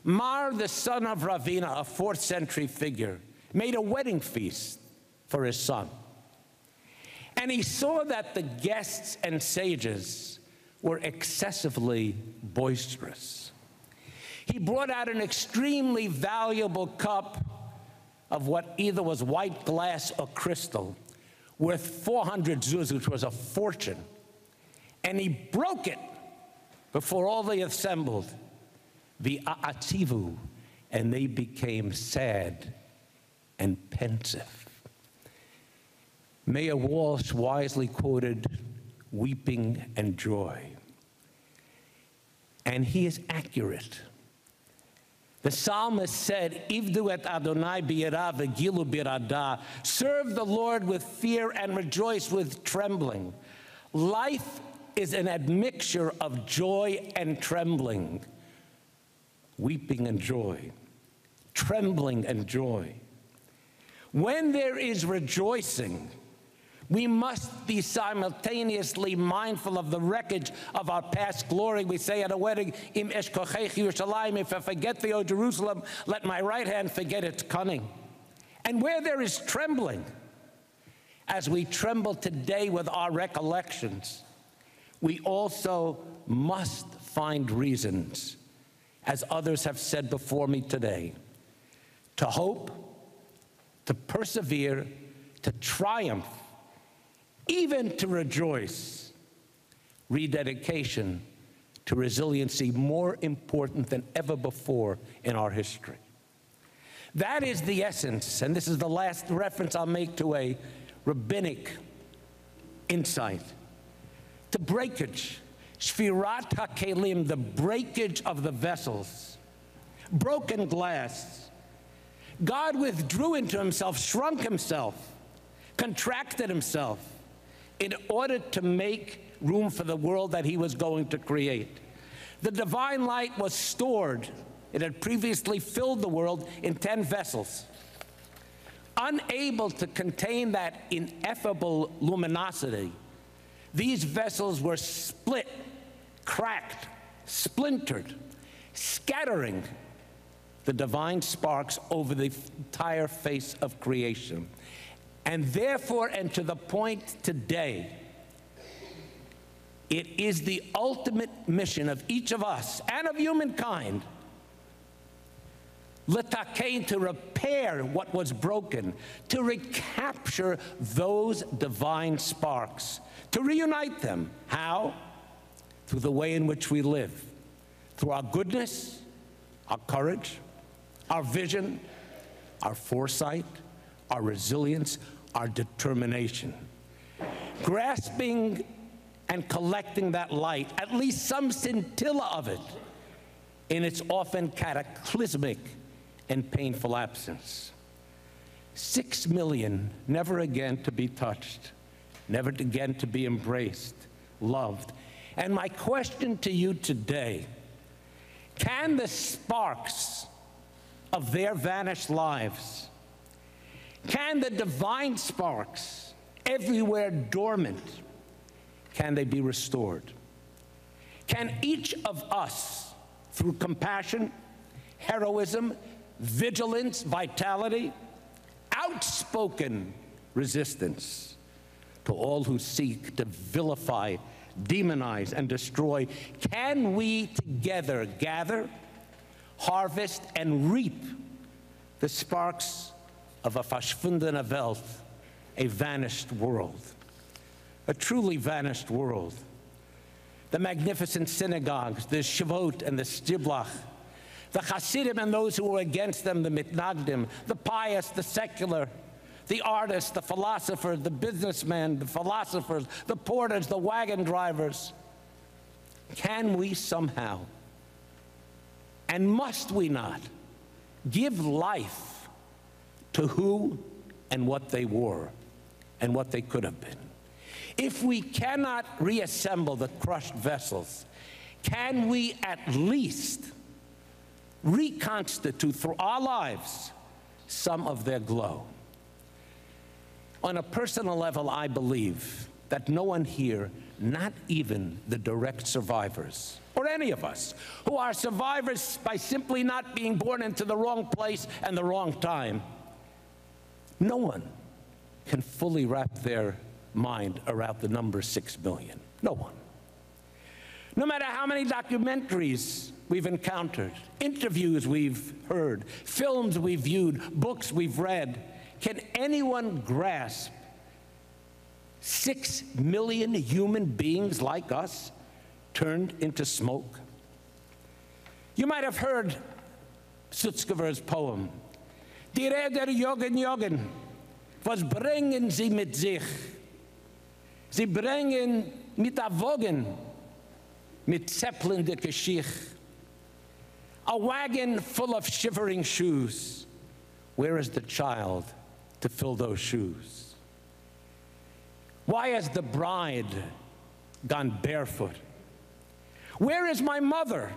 Mar, the son of Ravina, a 4th century figure, made a wedding feast for his son. And he saw that the guests and sages were excessively boisterous. He brought out an extremely valuable cup of what either was white glass or crystal, worth 400 zuz, which was a fortune. And he broke it before all the assembled, the a'atzivu, and they became sad and pensive. Mayor Walsh wisely quoted weeping and joy. And he is accurate. The psalmist said, Ivdu et Adonai b'yirah v'gilu b'iradah. Serve the Lord with fear and rejoice with trembling. Life is an admixture of joy and trembling. Weeping and joy. Trembling and joy. When there is rejoicing, we must be simultaneously mindful of the wreckage of our past glory. We say at a wedding, Im eshkochech Yerushalayim, if I forget thee, O Jerusalem, let my right hand forget its cunning. And where there is trembling, as we tremble today with our recollections, we also must find reasons, as others have said before me today, to hope, to persevere, to triumph, even to rejoice. Rededication to resiliency, more important than ever before in our history. That is the essence, and this is the last reference I'll make to a rabbinic insight. To breakage, shvirat hakelim, the breakage of the vessels, broken glass. God withdrew into himself, shrunk himself, contracted himself in order to make room for the world that he was going to create. The divine light was stored. It had previously filled the world in 10 vessels. Unable to contain that ineffable luminosity, these vessels were split, cracked, splintered, scattering the divine sparks over the entire face of creation. And therefore, and to the point today, it is the ultimate mission of each of us and of humankind, l'takein, to repair what was broken, to recapture those divine sparks, to reunite them. How? Through the way in which we live, through our goodness, our courage, our vision, our foresight, our resilience, our determination. Grasping and collecting that light, at least some scintilla of it, in its often cataclysmic and painful absence. 6 million never again to be touched, never again to be embraced, loved. And my question to you today, can the sparks of their vanished lives, can the divine sparks, everywhere dormant, can they be restored? Can each of us, through compassion, heroism, vigilance, vitality, outspoken resistance to all who seek to vilify, demonize, and destroy, can we together gather, harvest, and reap the sparks of a verschwundene Welt, a vanished world, a truly vanished world. The magnificent synagogues, the Shavuot and the Stiblach, the Hasidim and those who were against them, the Mitnagdim, the pious, the secular, the artists, the philosophers, the businessmen, the philosophers, the porters, the wagon drivers. Can we somehow, and must we not, give life to who and what they were and what they could have been? If we cannot reassemble the crushed vessels, can we at least reconstitute through our lives some of their glow? On a personal level, I believe that no one here, not even the direct survivors, or any of us, who are survivors by simply not being born into the wrong place and the wrong time, no one can fully wrap their mind around the number 6 million. No one. No matter how many documentaries we've encountered, interviews we've heard, films we've viewed, books we've read, can anyone grasp 6 million human beings like us turned into smoke? You might have heard Sutzkever's poem, Die Räder jogen, jogen, was bringen sie mit sich? Sie bringen mit Avogen, mit zeppelnde Geschichte. A wagon full of shivering shoes. Where is the child to fill those shoes? Why has the bride gone barefoot? Where is my mother,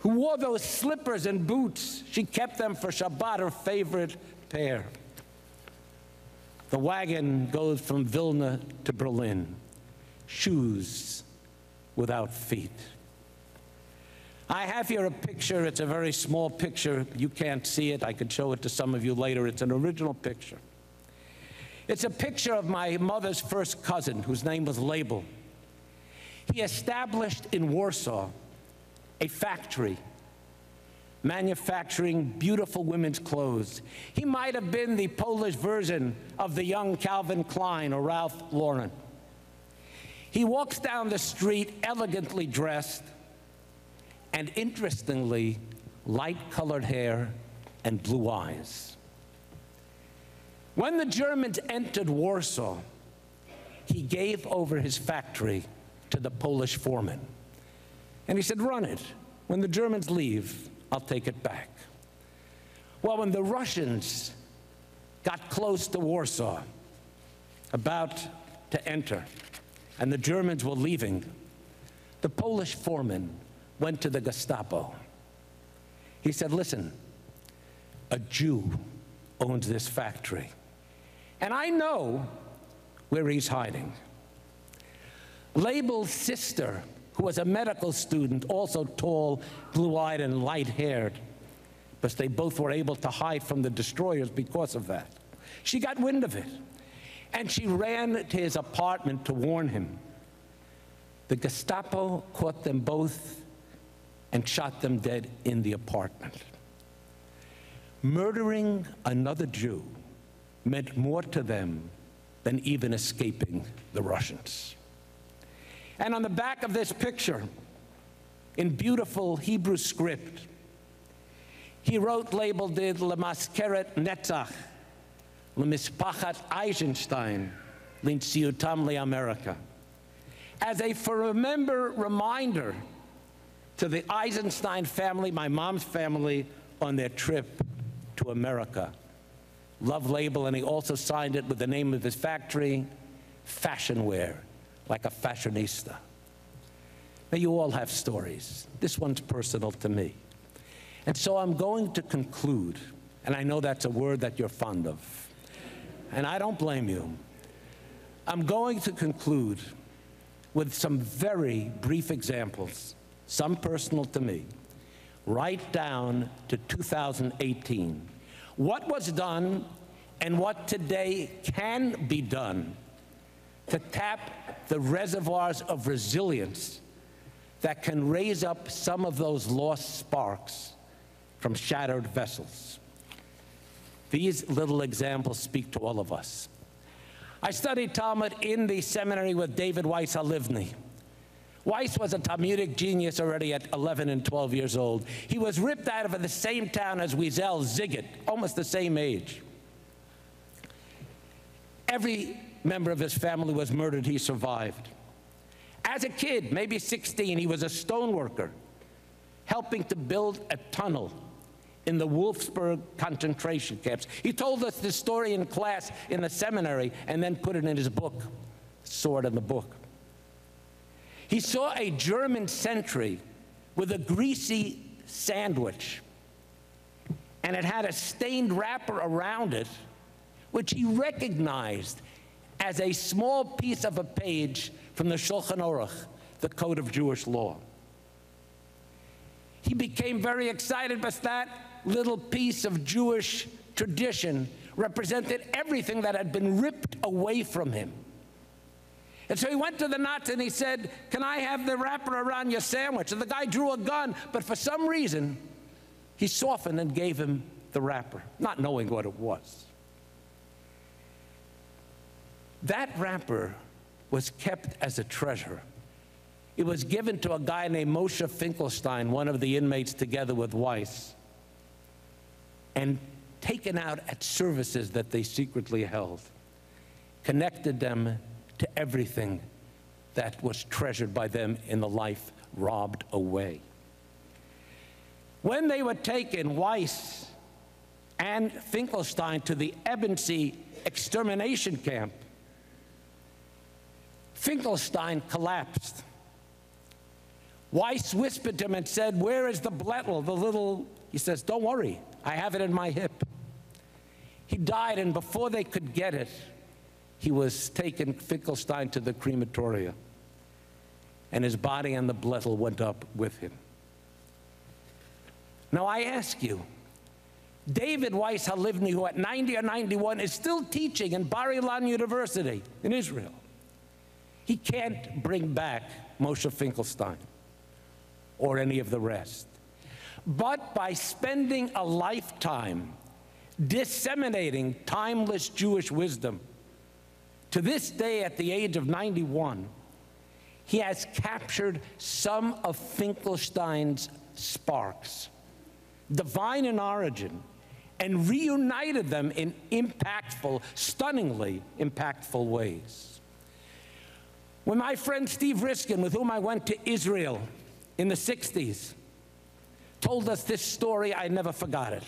who wore those slippers and boots? She kept them for Shabbat, her favorite pair. The wagon goes from Vilna to Berlin, shoes without feet. I have here a picture. It's a very small picture. You can't see it. I could show it to some of you later. It's an original picture. It's a picture of my mother's first cousin, whose name was Label. He established in Warsaw a factory manufacturing beautiful women's clothes. He might have been the Polish version of the young Calvin Klein or Ralph Lauren. He walks down the street elegantly dressed, and interestingly, light-colored hair and blue eyes. When the Germans entered Warsaw, he gave over his factory to the Polish foreman. And he said, run it. When the Germans leave, I'll take it back. Well, when the Russians got close to Warsaw, about to enter, and the Germans were leaving, the Polish foreman went to the Gestapo. He said, listen, a Jew owns this factory, and I know where he's hiding. Label's sister, who was a medical student, also tall, blue-eyed, and light-haired, but they both were able to hide from the destroyers because of that. She got wind of it, and she ran to his apartment to warn him. The Gestapo caught them both and shot them dead in the apartment. Murdering another Jew meant more to them than even escaping the Russians. And on the back of this picture, in beautiful Hebrew script, he wrote, labeled it, Lemaskeret Netzach, Lemispachat Eisenstein, Linciutam America, as a reminder to the Eisenstein family, my mom's family, on their trip to America. Love label, and he also signed it with the name of his factory, Fashion Wear, like a fashionista. Now, you all have stories. This one's personal to me. And so I'm going to conclude, and I know that's a word that you're fond of, and I don't blame you. I'm going to conclude with some very brief examples, some personal to me, right down to 2018. What was done and what today can be done to tap the reservoirs of resilience that can raise up some of those lost sparks from shattered vessels. These little examples speak to all of us. I studied Talmud in the seminary with David Weiss Halivni. Weiss was a Talmudic genius already at 11 and 12 years old. He was ripped out of the same town as Wiesel Ziggett, almost the same age. Every member of his family was murdered. He survived. As a kid, maybe 16, he was a stoneworker, helping to build a tunnel in the Wolfsburg concentration camps. He told us this story in class in the seminary and then put it in his book, Sword in the Book. He saw a German sentry with a greasy sandwich, and it had a stained wrapper around it, which he recognized as a small piece of a page from the Shulchan Aruch, the Code of Jewish Law. He became very excited, but that little piece of Jewish tradition represented everything that had been ripped away from him. And so he went to the Nazi and he said, "Can I have the wrapper around your sandwich?" And the guy drew a gun, but for some reason, he softened and gave him the wrapper, not knowing what it was. That wrapper was kept as a treasure. It was given to a guy named Moshe Finkelstein, one of the inmates, together with Weiss, and taken out at services that they secretly held, connected them to everything that was treasured by them in the life robbed away. When they were taken, Weiss and Finkelstein, to the Ebensee extermination camp, Finkelstein collapsed. Weiss whispered to him and said, "Where is the blettel, the little..." He says, "Don't worry, I have it in my hip." He died, and before they could get it, he was taken, Finkelstein, to the crematoria, and his body and the blettel went up with him. Now I ask you, David Weiss Halivni, who at 90 or 91 is still teaching in Bar Ilan University in Israel, he can't bring back Moshe Finkelstein or any of the rest. But by spending a lifetime disseminating timeless Jewish wisdom, to this day, at the age of 91, he has captured some of Finkelstein's sparks, divine in origin, and reunited them in impactful, stunningly impactful ways. When my friend Steve Riskin, with whom I went to Israel in the 60s, told us this story, I never forgot it.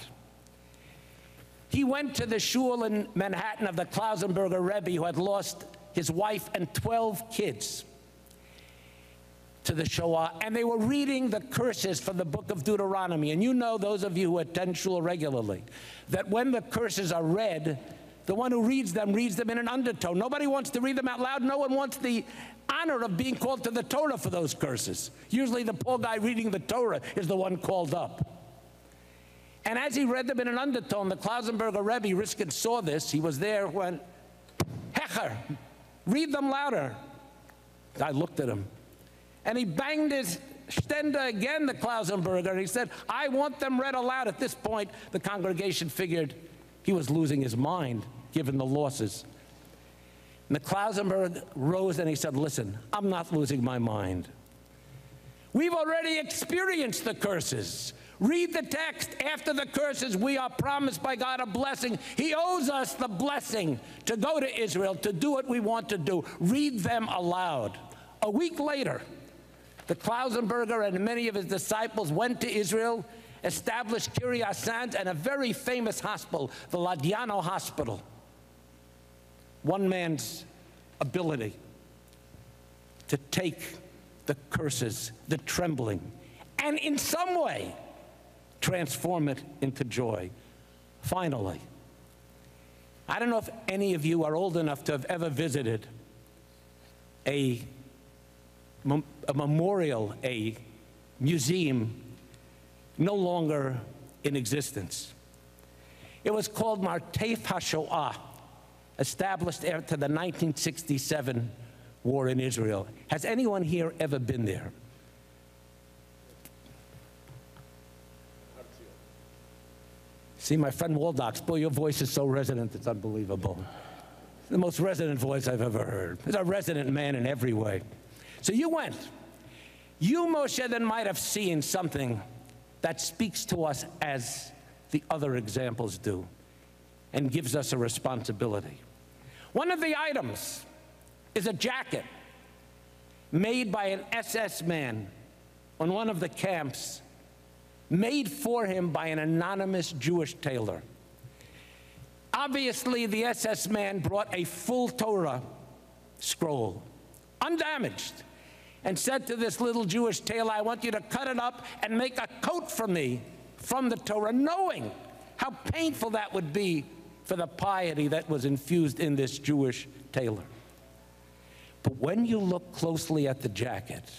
He went to the shul in Manhattan of the Klausenberger Rebbe, who had lost his wife and 12 kids to the Shoah, and they were reading the curses from the book of Deuteronomy. And you know, those of you who attend shul regularly, that when the curses are read, the one who reads them in an undertone. Nobody wants to read them out loud. No one wants the honor of being called to the Torah for those curses. Usually the poor guy reading the Torah is the one called up. And as he read them in an undertone, the Klausenberger Rebbe, Riskin, saw this. He was there, went, "Hecher, read them louder." I looked at him. And he banged his stender again, the Klausenberger, and he said, "I want them read aloud." At this point, the congregation figured he was losing his mind, given the losses. And the Klausenberg rose and he said, "Listen, I'm not losing my mind. We've already experienced the curses. Read the text. After the curses, we are promised by God a blessing. He owes us the blessing to go to Israel, to do what we want to do. Read them aloud." A week later, the Klausenberger and many of his disciples went to Israel, established Kiryat Sanz and a very famous hospital, the Ladiano Hospital. One man's ability to take the curses, the trembling, and in some way transform it into joy. Finally, I don't know if any of you are old enough to have ever visited a memorial, a museum no longer in existence. It was called Martef HaShoah, established after the 1967 war in Israel. Has anyone here ever been there? See, my friend Waldox, boy, your voice is so resonant, it's unbelievable. It's the most resonant voice I've ever heard. He's a resonant man in every way. So you went. You, Moshe, then might have seen something that speaks to us as the other examples do and gives us a responsibility. One of the items is a jacket made by an SS man on one of the camps, made for him by an anonymous Jewish tailor. Obviously, the SS man brought a full Torah scroll, undamaged, and said to this little Jewish tailor, I want you to cut it up and make a coat for me from the Torah, knowing how painful that would be for the piety that was infused in this Jewish tailor. But when you look closely at the jacket,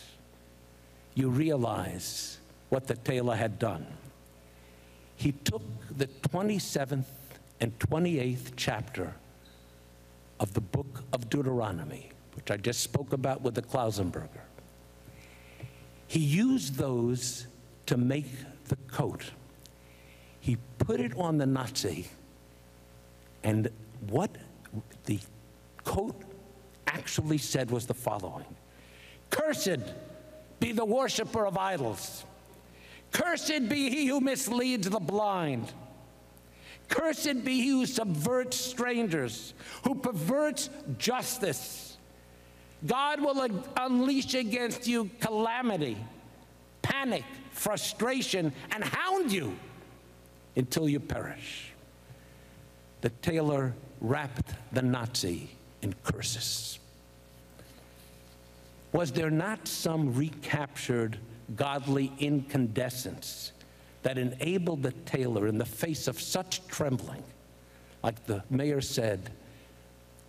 you realize what the tailor had done. He took the 27th and 28th chapter of the book of Deuteronomy, which I just spoke about with the Klausenberger. He used those to make the coat. He put it on the Nazi, and what the coat actually said was the following: Cursed be the worshiper of idols. Cursed be he who misleads the blind. Cursed be he who subverts strangers, who perverts justice. God will unleash against you calamity, panic, frustration, and hound you until you perish. The tailor wrapped the Nazi in curses. Was there not some recaptured godly incandescence that enabled the tailor, in the face of such trembling, like the mayor said,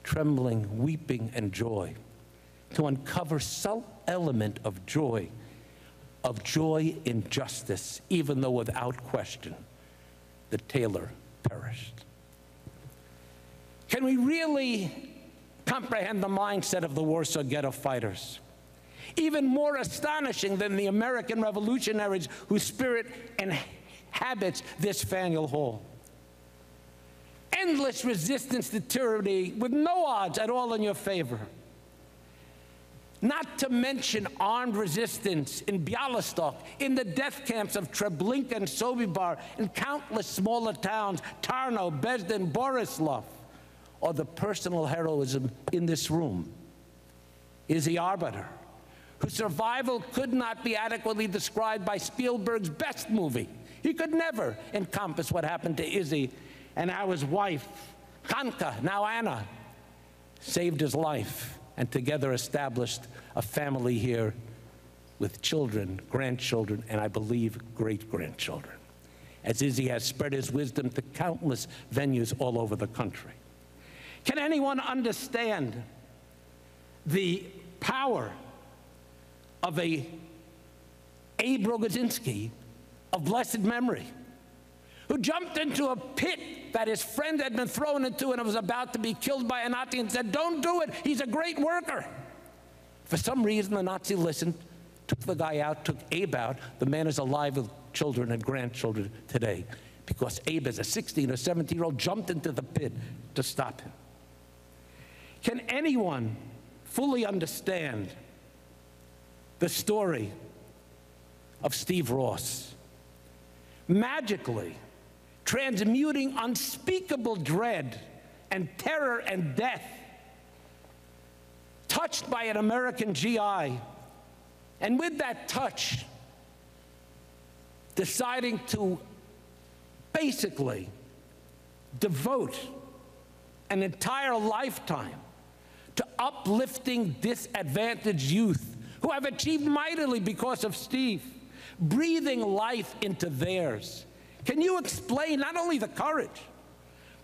trembling, weeping, and joy, to uncover some element of joy in justice, even though without question the tailor perished? Can we really comprehend the mindset of the Warsaw Ghetto fighters? Even more astonishing than the American revolutionaries whose spirit inhabits this Faneuil Hall. Endless resistance to tyranny with no odds at all in your favor. Not to mention armed resistance in Bialystok, in the death camps of Treblinka and Sobibor, in countless smaller towns, Tarnow, Besden, Borislav, or the personal heroism in this room. Izzy Arbiter, whose survival could not be adequately described by Spielberg's best movie. He could never encompass what happened to Izzy, and how his wife, Kanka, now Anna, saved his life, and together established a family here with children, grandchildren, and I believe great-grandchildren, as Izzy has spread his wisdom to countless venues all over the country. Can anyone understand the power of Abe Rogozinski of blessed memory, who jumped into a pit that his friend had been thrown into and was about to be killed by a Nazi, and said, don't do it, he's a great worker. For some reason, the Nazi listened, took the guy out, took Abe out. The man is alive with children and grandchildren today, because Abe, as a 16 or 17-year-old, jumped into the pit to stop him. Can anyone fully understand the story of Steve Ross, magically transmuting unspeakable dread and terror and death, touched by an American GI, and with that touch, deciding to basically devote an entire lifetime to uplifting disadvantaged youth who have achieved mightily because of Steve, breathing life into theirs. Can you explain not only the courage,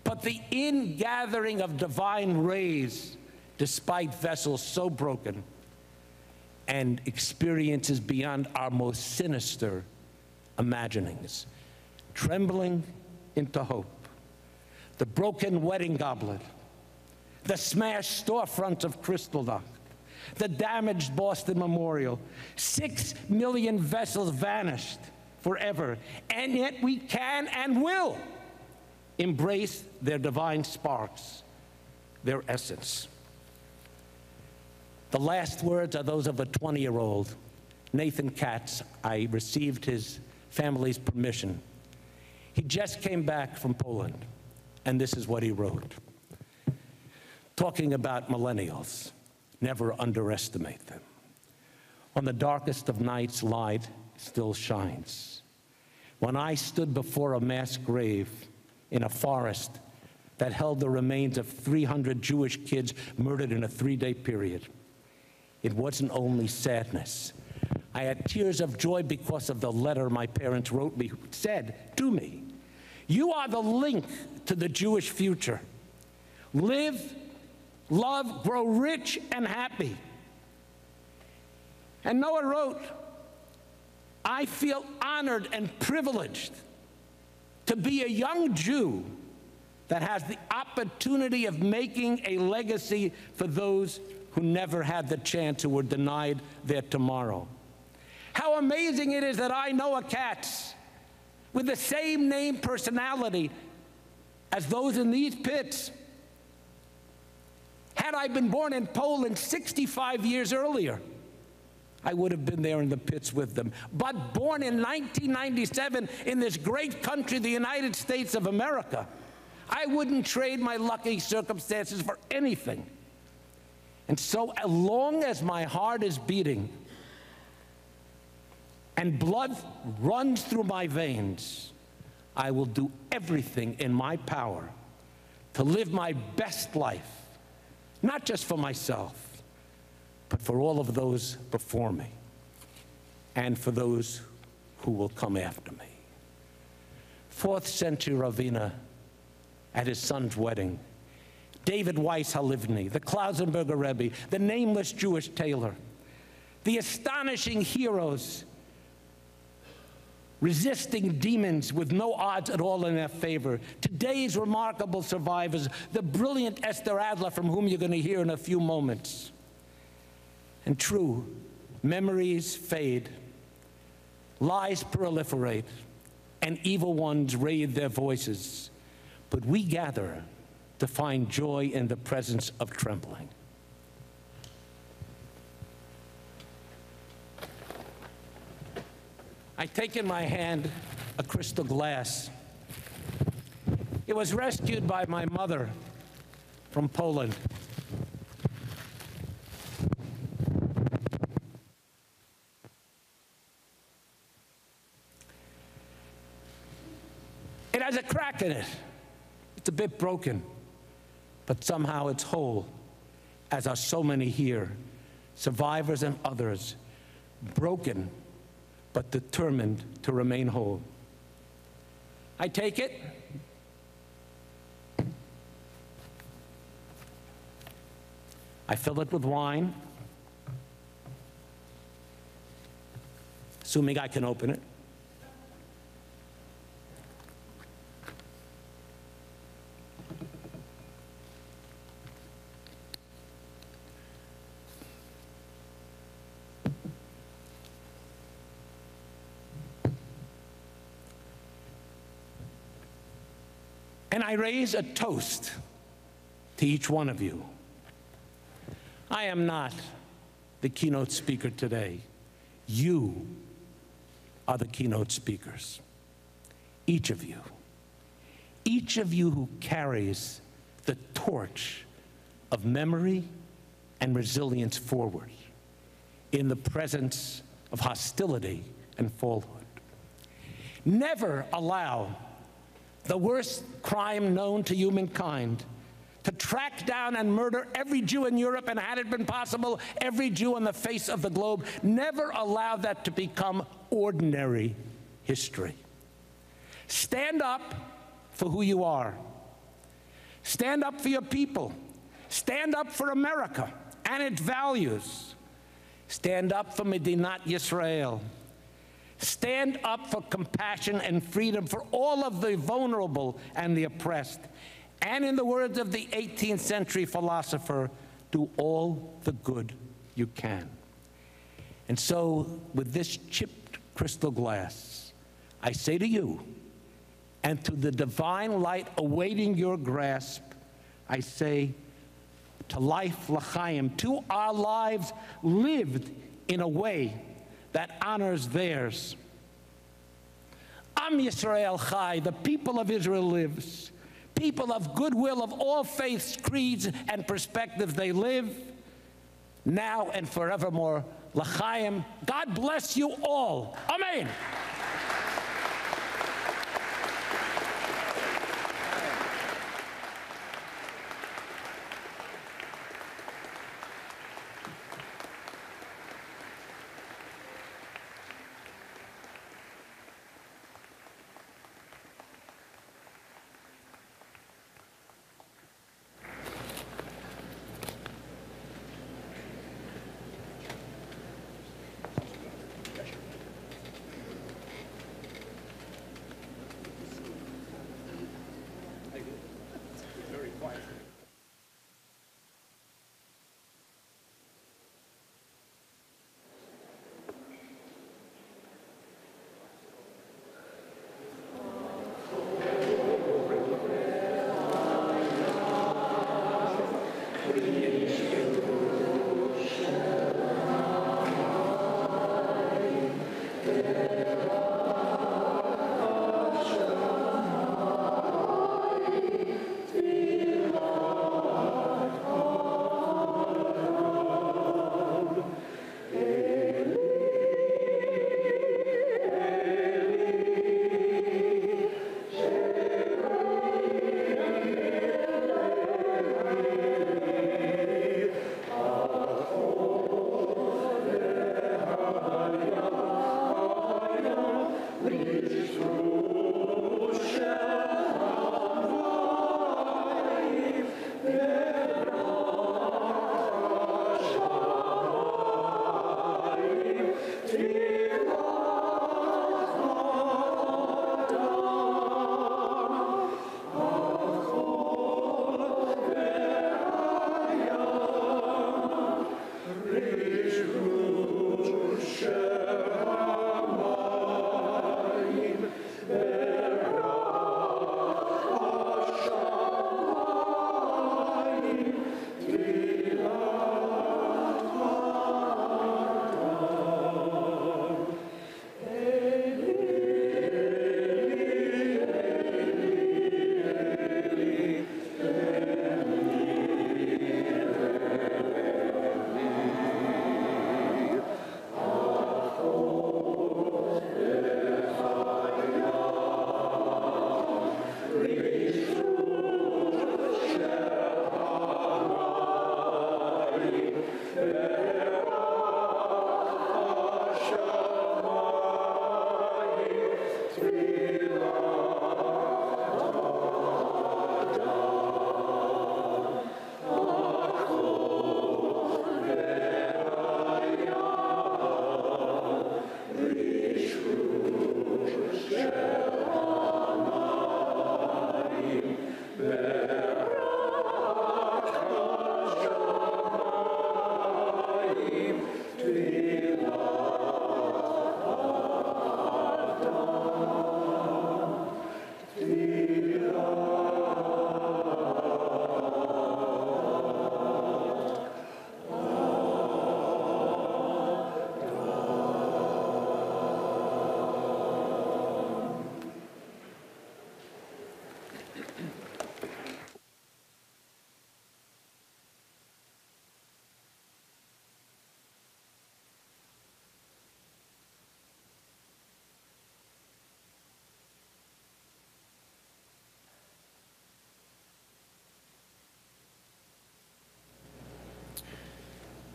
but the ingathering of divine rays despite vessels so broken and experiences beyond our most sinister imaginings? Trembling into hope, the broken wedding goblet, the smashed storefronts of Kristallnacht, the damaged Boston Memorial, 6 million vessels vanished forever, and yet we can and will embrace their divine sparks, their essence. The last words are those of a 20-year-old, Nathan Katz. I received his family's permission. He just came back from Poland, and this is what he wrote. Talking about millennials, never underestimate them. On the darkest of nights, light still shines. When I stood before a mass grave in a forest that held the remains of 300 Jewish kids murdered in a 3-day period, it wasn't only sadness. I had tears of joy because of the letter my parents wrote me, said to me, "You are the link to the Jewish future. Live, love, grow rich and happy." And Noah wrote, "I feel honored and privileged to be a young Jew that has the opportunity of making a legacy for those who never had the chance, who were denied their tomorrow." How amazing it is that I know a Katz with the same name, personality as those in these pits. Had I been born in Poland 65 years earlier, I would have been there in the pits with them. But born in 1997 in this great country, the United States of America, I wouldn't trade my lucky circumstances for anything. And so as long as my heart is beating and blood runs through my veins, I will do everything in my power to live my best life, not just for myself, but for all of those before me and for those who will come after me. 4th century Ravina at his son's wedding, David Weiss Halivni, the Klausenberger Rebbe, the nameless Jewish tailor, the astonishing heroes resisting demons with no odds at all in their favor, today's remarkable survivors, the brilliant Esther Adler, from whom you're going to hear in a few moments. And true, memories fade, lies proliferate, and evil ones raise their voices, but we gather to find joy in the presence of trembling. I take in my hand a crystal glass. It was rescued by my mother from Poland. It has a crack in it. It's a bit broken, but somehow it's whole, as are so many here, survivors and others, broken but determined to remain whole. I take it. I fill it with wine, assuming I can open it. And I raise a toast to each one of you. I am not the keynote speaker today. You are the keynote speakers. Each of you who carries the torch of memory and resilience forward in the presence of hostility and falsehood. Never allow the worst crime known to humankind to track down and murder every Jew in Europe, and had it been possible, every Jew on the face of the globe. Never allow that to become ordinary history. Stand up for who you are. Stand up for your people. Stand up for America and its values. Stand up for Medinat Yisrael. Stand up for compassion and freedom for all of the vulnerable and the oppressed. And in the words of the 18th century philosopher, do all the good you can. And so, with this chipped crystal glass, I say to you, and to the divine light awaiting your grasp, I say, to life l'chaim, to our lives lived in a way that honors theirs. Am Yisrael Chai, the people of Israel lives. People of goodwill of all faiths, creeds, and perspectives, they live now and forevermore. L'chaim. God bless you all. Amen.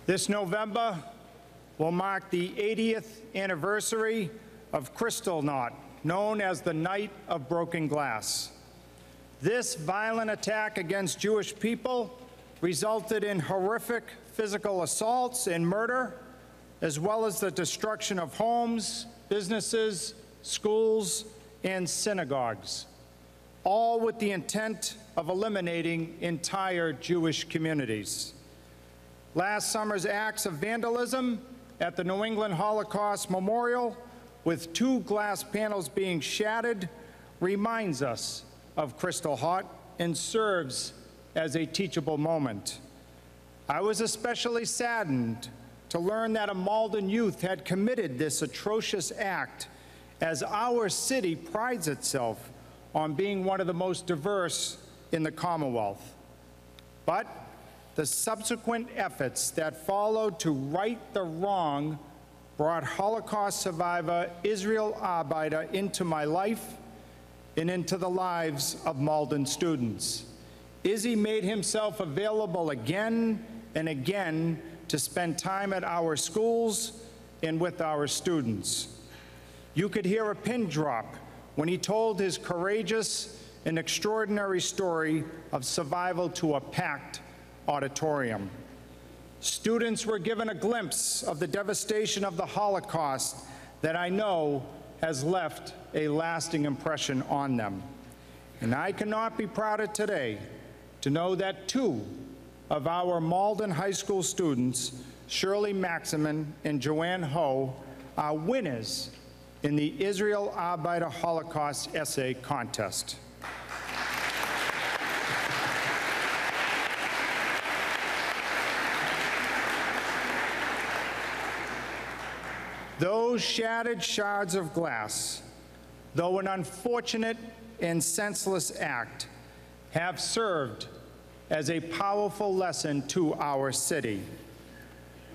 This November will mark the 80th anniversary of Kristallnacht, known as the Night of Broken Glass. This violent attack against Jewish people resulted in horrific physical assaults and murder, as well as the destruction of homes, businesses, schools, and synagogues, all with the intent of eliminating entire Jewish communities. Last summer's acts of vandalism at the New England Holocaust Memorial, with 2 glass panels being shattered, reminds us of Kristallnacht and serves as a teachable moment. I was especially saddened to learn that a Malden youth had committed this atrocious act, as our city prides itself on being one of the most diverse in the Commonwealth. But the subsequent efforts that followed to right the wrong brought Holocaust survivor Israel Arbeiter into my life and into the lives of Malden students. Izzy made himself available again and again to spend time at our schools and with our students. You could hear a pin drop when he told his courageous and extraordinary story of survival to a packed auditorium. Students were given a glimpse of the devastation of the Holocaust that I know has left a lasting impression on them. And I cannot be prouder today to know that 2 of our Malden High School students, Shirley Maximin and Joanne Ho, are winners in the Israel Arbeiter Holocaust Essay Contest. Those shattered shards of glass, though an unfortunate and senseless act, have served as a powerful lesson to our city.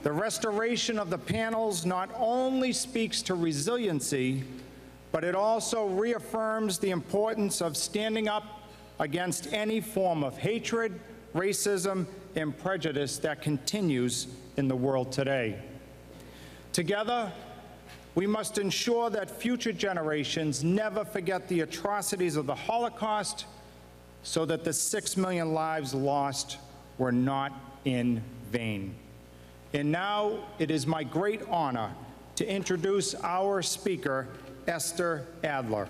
The restoration of the panels not only speaks to resiliency, but it also reaffirms the importance of standing up against any form of hatred, racism, and prejudice that continues in the world today. Together, we must ensure that future generations never forget the atrocities of the Holocaust, so that the 6 million lives lost were not in vain. And now it is my great honor to introduce our speaker, Esther Adler.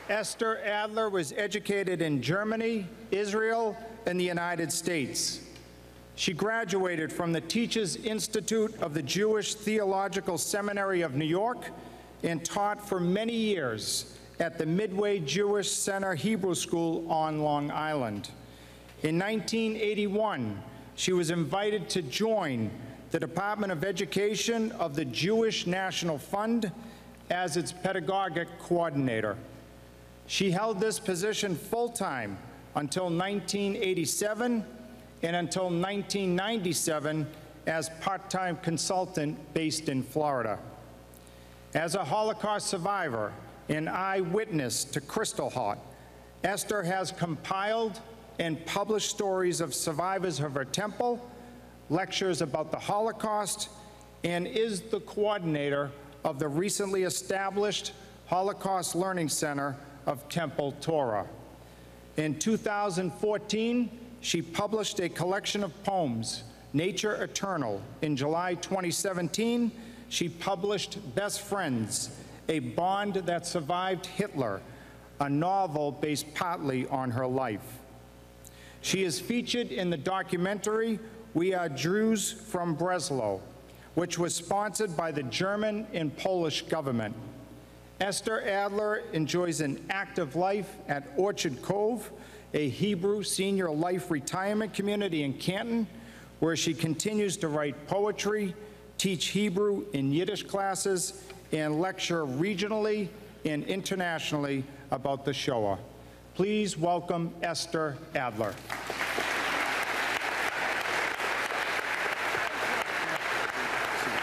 Esther Adler was educated in Germany, Israel, and the United States. She graduated from the Teachers Institute of the Jewish Theological Seminary of New York and taught for many years at the Midway Jewish Center Hebrew School on Long Island. In 1981, she was invited to join the Department of Education of the Jewish National Fund as its pedagogic coordinator. She held this position full-time until 1987 and until 1997 as part-time consultant based in Florida. As a Holocaust survivor and eyewitness to Kristallnacht, Esther has compiled and published stories of survivors of her temple, lectures about the Holocaust, and is the coordinator of the recently established Holocaust Learning Center of Temple Torah. In 2014, she published a collection of poems, Nature Eternal. In July 2017, she published Best Friends, A Bond That Survived Hitler, a novel based partly on her life. She is featured in the documentary We Are Jews from Breslau, which was sponsored by the German and Polish government. Esther Adler enjoys an active life at Orchard Cove, a Hebrew senior life retirement community in Canton, where she continues to write poetry, teach Hebrew and Yiddish classes, and lecture regionally and internationally about the Shoah. Please welcome Esther Adler.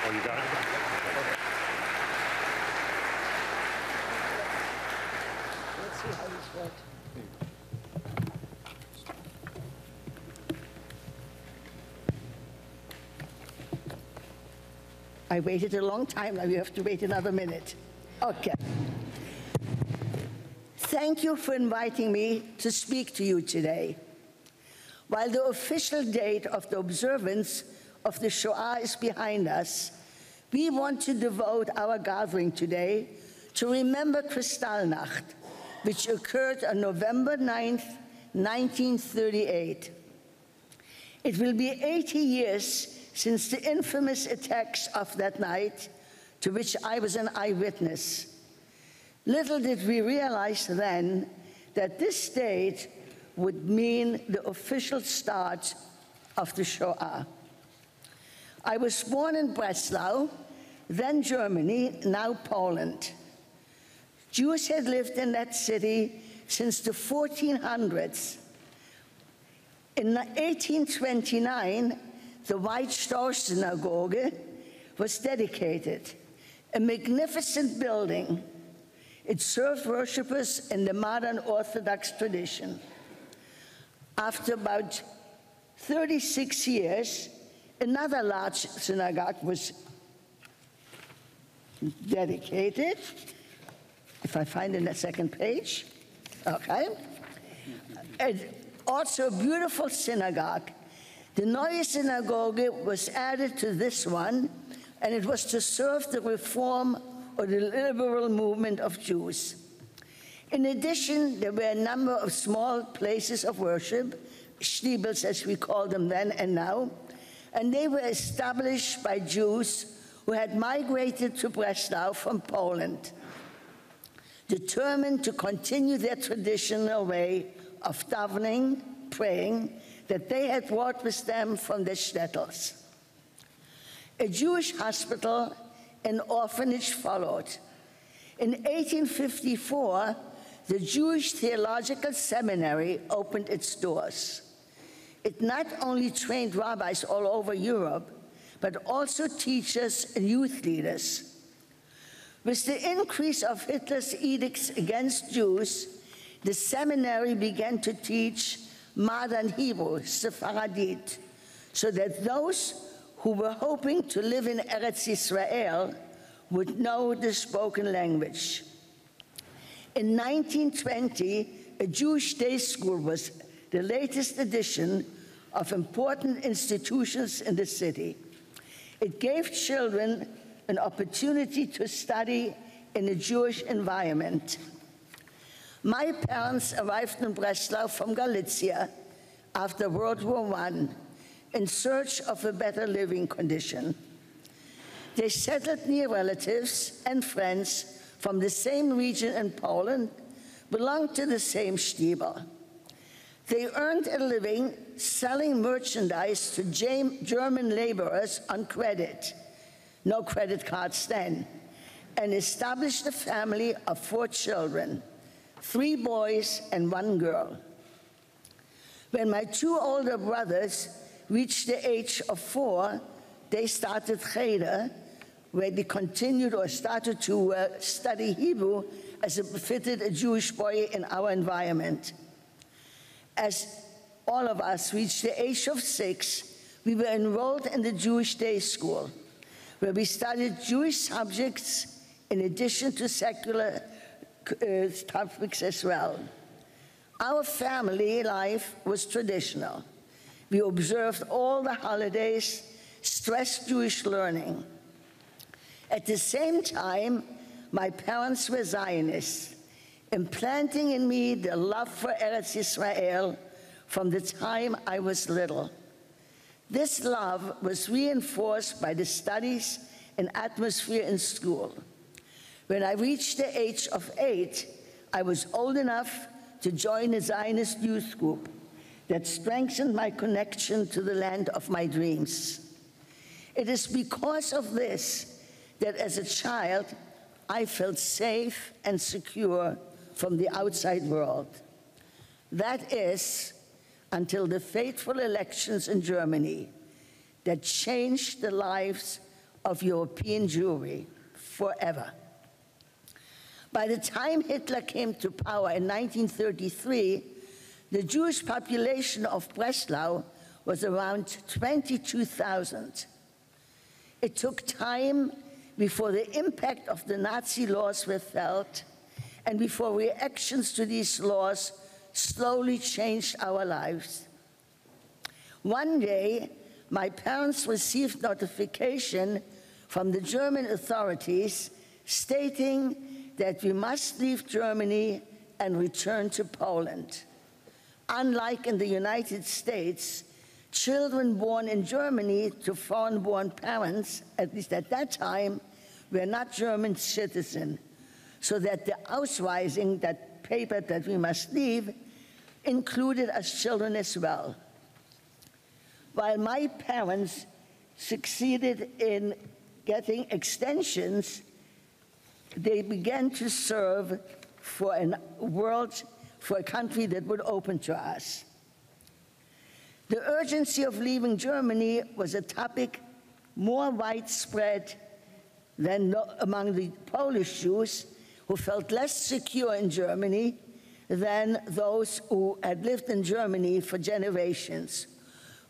Oh, you got it? Let's see how this works. I waited a long time, now you have to wait another minute. Okay. Thank you for inviting me to speak to you today. While the official date of the observance of the Shoah is behind us, we want to devote our gathering today to remember Kristallnacht, which occurred on November 9th, 1938. It will be 80 years since the infamous attacks of that night, to which I was an eyewitness. Little did we realize then that this date would mean the official start of the Shoah. I was born in Breslau, then Germany, now Poland. Jews had lived in that city since the 1400s. In 1829, the White Star Synagogue was dedicated, a magnificent building. It served worshippers in the modern Orthodox tradition. After about 36 years, another large synagogue was dedicated. If I find it in the second page, okay. And also a beautiful synagogue. The Neue Synagogue was added to this one, and it was to serve the reform or the liberal movement of Jews. In addition, there were a number of small places of worship, shtibels as we call them then and now, and they were established by Jews who had migrated to Breslau from Poland, determined to continue their traditional way of davening, praying, that they had brought with them from their shtetls. A Jewish hospital and orphanage followed. In 1854, the Jewish Theological Seminary opened its doors. It not only trained rabbis all over Europe, but also teachers and youth leaders. With the increase of Hitler's edicts against Jews, the seminary began to teach modern Hebrew, Sepharadit, so that those who were hoping to live in Eretz Israel would know the spoken language. In 1920, a Jewish day school was the latest addition of important institutions in the city. It gave children an opportunity to study in a Jewish environment. My parents arrived in Breslau from Galicia after World War I in search of a better living condition. They settled near relatives and friends from the same region in Poland, belonged to the same shtibel. They earned a living selling merchandise to German laborers on credit, no credit cards then, and established a family of 4 children, 3 boys and 1 girl. When my 2 older brothers reached the age of 4, they started cheder, where they continued or started to study Hebrew as it befitted a Jewish boy in our environment. As all of us reached the age of 6, we were enrolled in the Jewish day school, where we studied Jewish subjects in addition to secular topics as well. Our family life was traditional. We observed all the holidays, stressed Jewish learning. At the same time, my parents were Zionists, implanting in me the love for Eretz Israel from the time I was little. This love was reinforced by the studies and atmosphere in school. When I reached the age of 8, I was old enough to join a Zionist youth group that strengthened my connection to the land of my dreams. It is because of this that as a child, I felt safe and secure from the outside world. That is, until the fateful elections in Germany that changed the lives of European Jewry forever. By the time Hitler came to power in 1933, the Jewish population of Breslau was around 22,000. It took time before the impact of the Nazi laws were felt and before reactions to these laws slowly changed our lives. One day, my parents received notification from the German authorities stating that we must leave Germany and return to Poland. Unlike in the United States, Children born in Germany to foreign-born parents, at least at that time, were not German citizens, so that the Ausweisung, that paper that we must leave, included us children as well. While my parents succeeded in getting extensions, they began to serve for a country that would open to us. The urgency of leaving Germany was a topic more widespread than among the Polish Jews, who felt less secure in Germany than those who had lived in Germany for generations,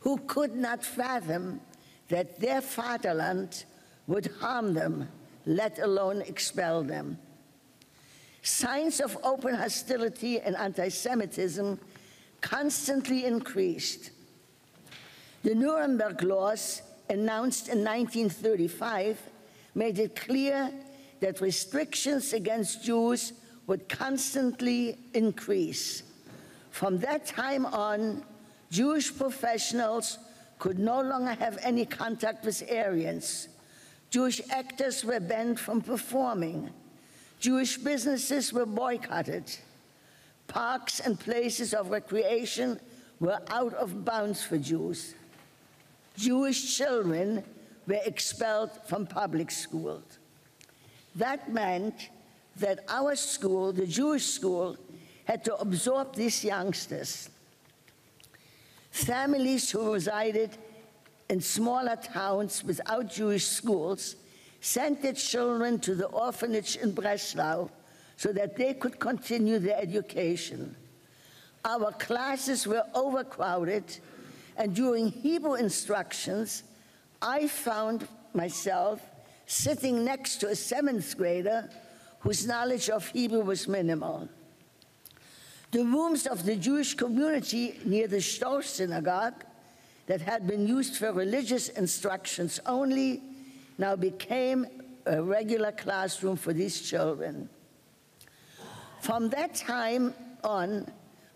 who could not fathom that their fatherland would harm them, let alone expel them. Signs of open hostility and anti-Semitism constantly increased. The Nuremberg laws, announced in 1935, made it clear that restrictions against Jews would constantly increase. From that time on, Jewish professionals could no longer have any contact with Aryans. Jewish actors were banned from performing. Jewish businesses were boycotted. Parks and places of recreation were out of bounds for Jews. Jewish children were expelled from public schools. That meant that our school, the Jewish school, had to absorb these youngsters. Families who resided in smaller towns without Jewish schools sent their children to the orphanage in Breslau so that they could continue their education. Our classes were overcrowded, and during Hebrew instructions, I found myself sitting next to a 7th grader whose knowledge of Hebrew was minimal. The rooms of the Jewish community near the Storch synagogue that had been used for religious instructions only now became a regular classroom for these children. From that time on,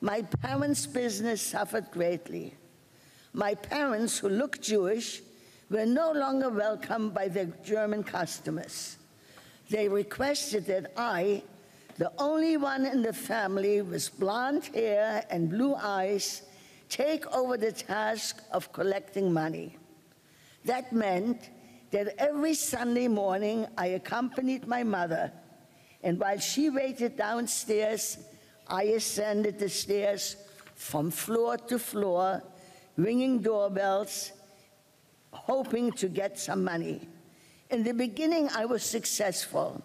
my parents' business suffered greatly. My parents, who looked Jewish, were no longer welcomed by their German customers. They requested that I, the only one in the family with blonde hair and blue eyes, take over the task of collecting money. That meant that every Sunday morning I accompanied my mother, and while she waited downstairs, I ascended the stairs from floor to floor, ringing doorbells, hoping to get some money. In the beginning, I was successful.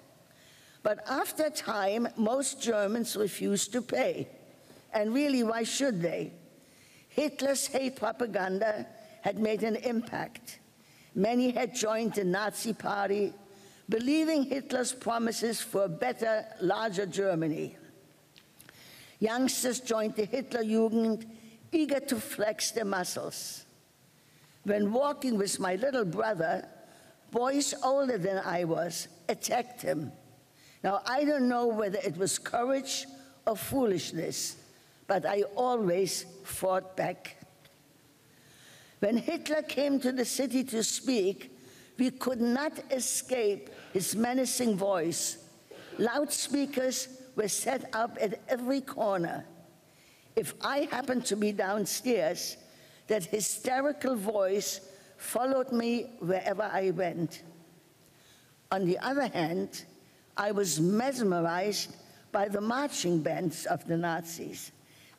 But after time, most Germans refused to pay. And really, why should they? Hitler's hate propaganda had made an impact. Many had joined the Nazi Party, believing Hitler's promises for a better, larger Germany. Youngsters joined the Hitlerjugend, eager to flex their muscles. When walking with my little brother, boys older than I was attacked him. Now, I don't know whether it was courage or foolishness, but I always fought back. When Hitler came to the city to speak, we could not escape his menacing voice. Loudspeakers were set up at every corner. If I happened to be downstairs, that hysterical voice followed me wherever I went. On the other hand, I was mesmerized by the marching bands of the Nazis.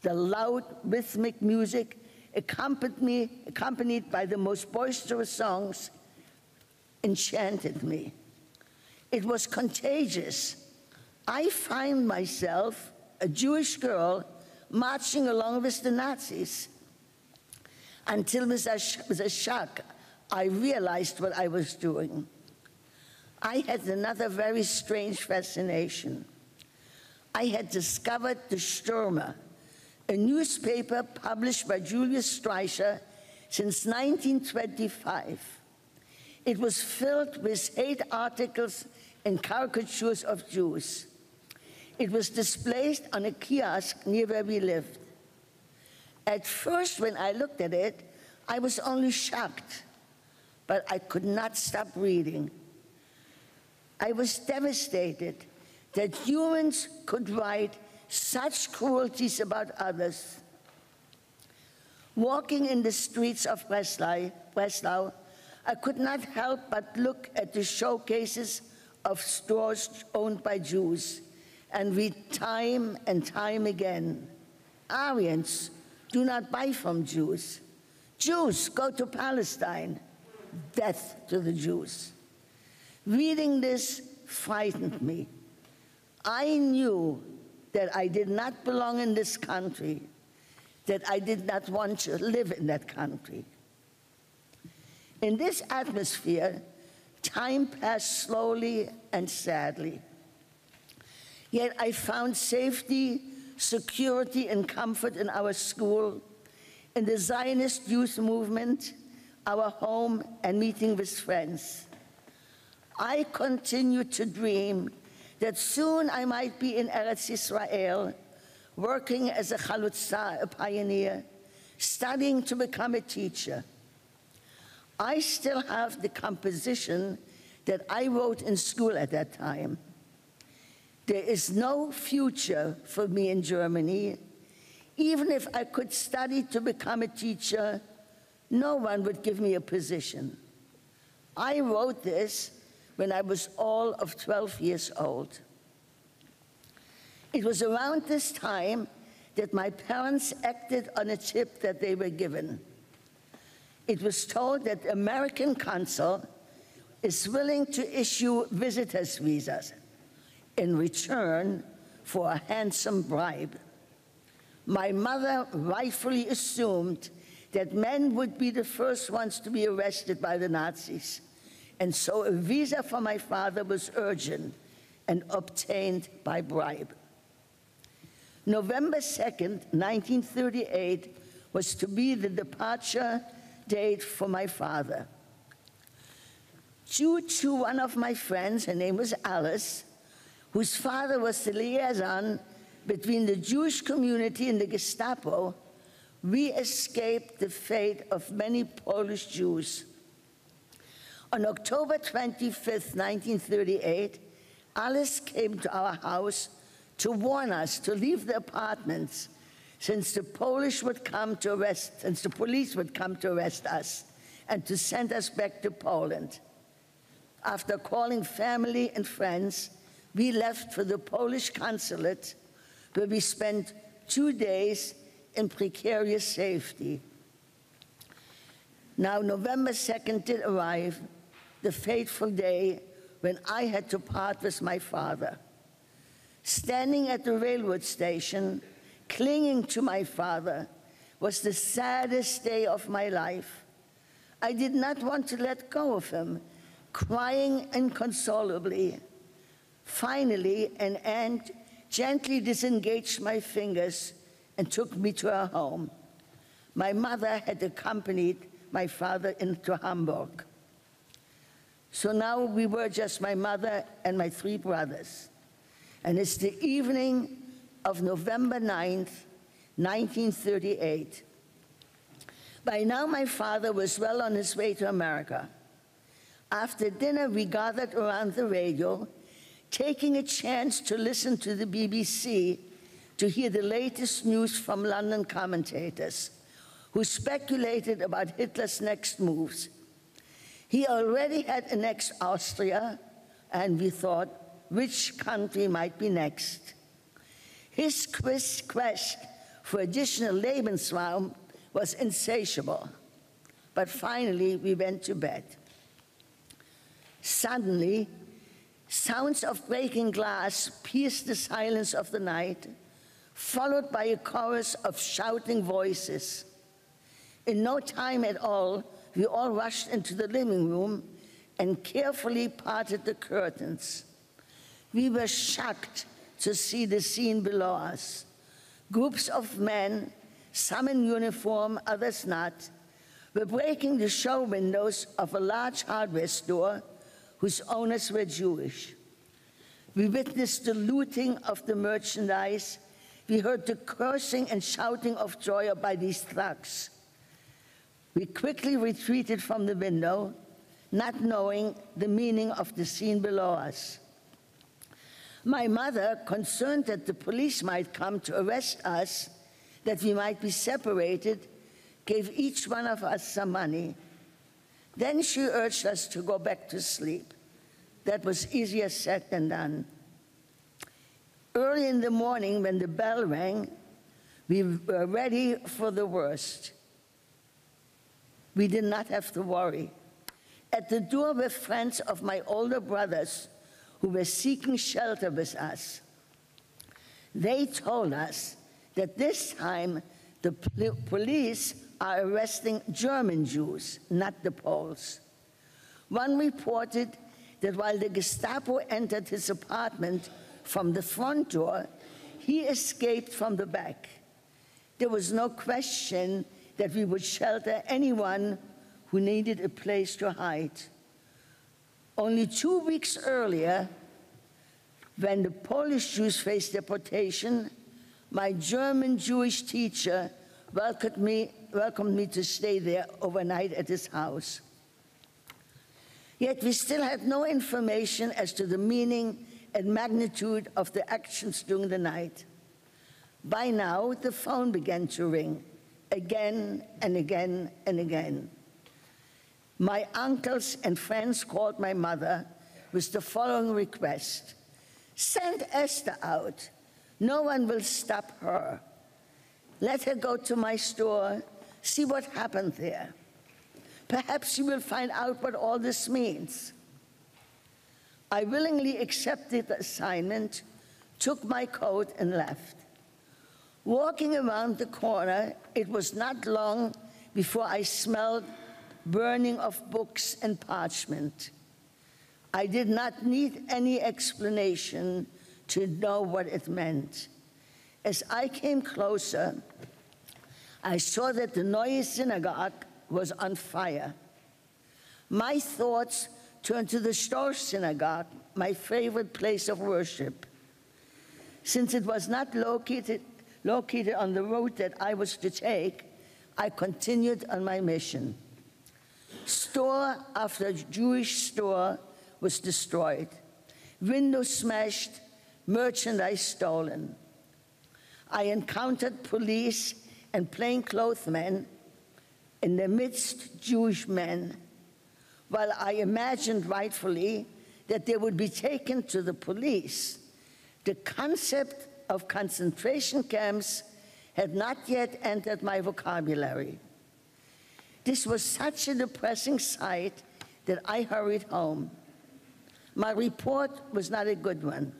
The loud, rhythmic music, accompanied by the most boisterous songs, enchanted me. It was contagious. I find myself, a Jewish girl, marching along with the Nazis. Until with a shock, I realized what I was doing. I had another very strange fascination. I had discovered the Stürmer, a newspaper published by Julius Streicher since 1925. It was filled with hate articles and caricatures of Jews. It was displayed on a kiosk near where we lived. At first, when I looked at it, I was only shocked, but I could not stop reading. I was devastated that humans could write such cruelties about others. Walking in the streets of Breslau, I could not help but look at the showcases of stores owned by Jews and read time and time again, Aryans do not buy from Jews. Jews go to Palestine. Death to the Jews. Reading this frightened me. I knew that I did not belong in this country, that I did not want to live in that country. In this atmosphere, time passed slowly and sadly. Yet I found safety, security, and comfort in our school, in the Zionist youth movement, our home, and meeting with friends. I continued to dream that soon I might be in Eretz Israel, working as a chalutza, a pioneer, studying to become a teacher. I still have the composition that I wrote in school at that time. There is no future for me in Germany. Even if I could study to become a teacher, no one would give me a position. I wrote this when I was all of 12 years old. It was around this time that my parents acted on a tip that they were given. It was told that the American consul is willing to issue visitors' visas in return for a handsome bribe. My mother rightfully assumed that men would be the first ones to be arrested by the Nazis, and so a visa for my father was urgent and obtained by bribe. November 2nd, 1938 was to be the departure date for my father. Due to one of my friends, her name was Alice, whose father was the liaison between the Jewish community and the Gestapo, we escaped the fate of many Polish Jews. On October 25th, 1938, Alice came to our house to warn us to leave the apartments since the police would come to arrest us and to send us back to Poland. After calling family and friends, we left for the Polish consulate, where we spent 2 days in precarious safety. Now, November 2nd did arrive, the fateful day when I had to part with my father. Standing at the railroad station, clinging to my father, was the saddest day of my life. I did not want to let go of him, crying inconsolably. Finally, an aunt gently disengaged my fingers and took me to her home. My mother had accompanied my father into Hamburg. So now we were just my mother and my 3 brothers. And it's the evening of November 9th, 1938. By now, my father was well on his way to America. After dinner, we gathered around the radio, taking a chance to listen to the BBC to hear the latest news from London commentators who speculated about Hitler's next moves. He already had annexed Austria, and we thought, which country might be next? His quest for additional Lebensraum was insatiable, but finally we went to bed. Suddenly, sounds of breaking glass pierced the silence of the night, followed by a chorus of shouting voices. In no time at all, we all rushed into the living room and carefully parted the curtains. We were shocked to see the scene below us. Groups of men, some in uniform, others not, were breaking the show windows of a large hardware store whose owners were Jewish. We witnessed the looting of the merchandise. We heard the cursing and shouting of joy by these thugs. We quickly retreated from the window, not knowing the meaning of the scene below us. My mother, concerned that the police might come to arrest us, that we might be separated, gave each one of us some money. Then she urged us to go back to sleep. That was easier said than done. Early in the morning, when the bell rang, we were ready for the worst. We did not have to worry. At the door were friends of my older brothers who were seeking shelter with us. They told us that this time the police are arresting German Jews, not the Poles. One reported that while the Gestapo entered his apartment from the front door, he escaped from the back. There was no question that we would shelter anyone who needed a place to hide. Only 2 weeks earlier, when the Polish Jews faced deportation, my German Jewish teacher welcomed me to stay there overnight at his house. Yet we still had no information as to the meaning and magnitude of the actions during the night. By now, the phone began to ring, again and again and again. My uncles and friends called my mother with the following request: send Esther out. No one will stop her. Let her go to my store, see what happened there. Perhaps she will find out what all this means. I willingly accepted the assignment, took my coat, and left. Walking around the corner, it was not long before I smelled burning of books and parchment. I did not need any explanation to know what it meant. As I came closer, I saw that the Neue Synagogue was on fire. My thoughts turned to the Storch Synagogue, my favorite place of worship. Since it was not located on the route that I was to take, I continued on my mission. Store after Jewish store was destroyed, windows smashed, merchandise stolen. I encountered police and plainclothes men, in their midst Jewish men, while I imagined rightfully that they would be taken to the police. The concept of concentration camps had not yet entered my vocabulary. This was such a depressing sight that I hurried home. My report was not a good one.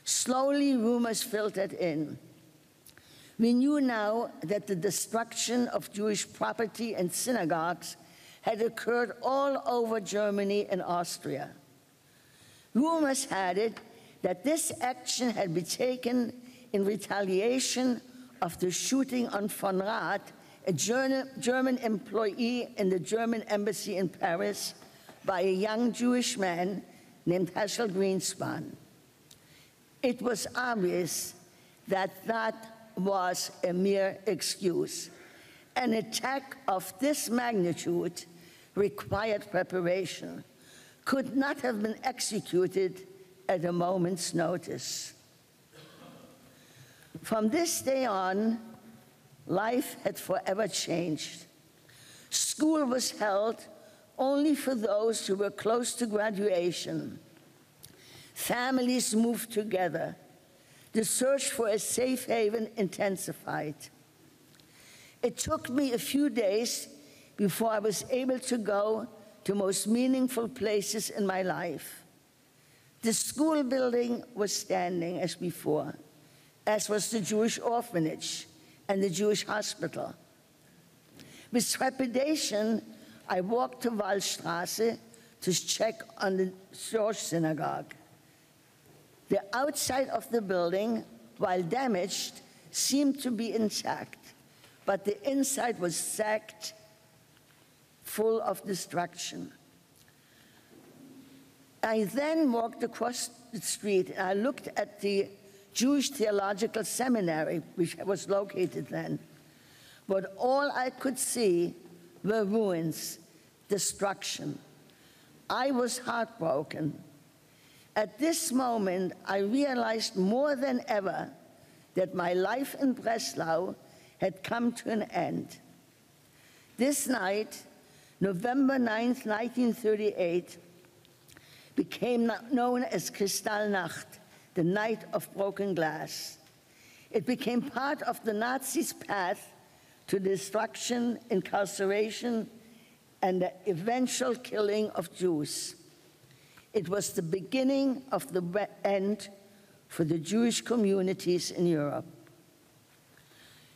Slowly, rumors filtered in. We knew now that the destruction of Jewish property and synagogues had occurred all over Germany and Austria. Rumors had it that this action had been taken in retaliation of the shooting on von Rath, a German employee in the German embassy in Paris, by a young Jewish man named Herschel Greenspan. It was obvious that that was a mere excuse. An attack of this magnitude required preparation, could not have been executed at a moment's notice. From this day on, life had forever changed. School was held only for those who were close to graduation. Families moved together. The search for a safe haven intensified. It took me a few days before I was able to go to most meaningful places in my life. The school building was standing as before, as was the Jewish orphanage and the Jewish hospital. With trepidation, I walked to Wallstraße to check on the Storch Synagogue. The outside of the building, while damaged, seemed to be intact, but the inside was sacked, full of destruction. I then walked across the street and I looked at the Jewish Theological Seminary, which was located then. But all I could see were ruins, destruction. I was heartbroken. At this moment, I realized more than ever that my life in Breslau had come to an end. This night, November 9th, 1938, became known as Kristallnacht, the night of broken glass. It became part of the Nazis' path to destruction, incarceration, and the eventual killing of Jews. It was the beginning of the end for the Jewish communities in Europe.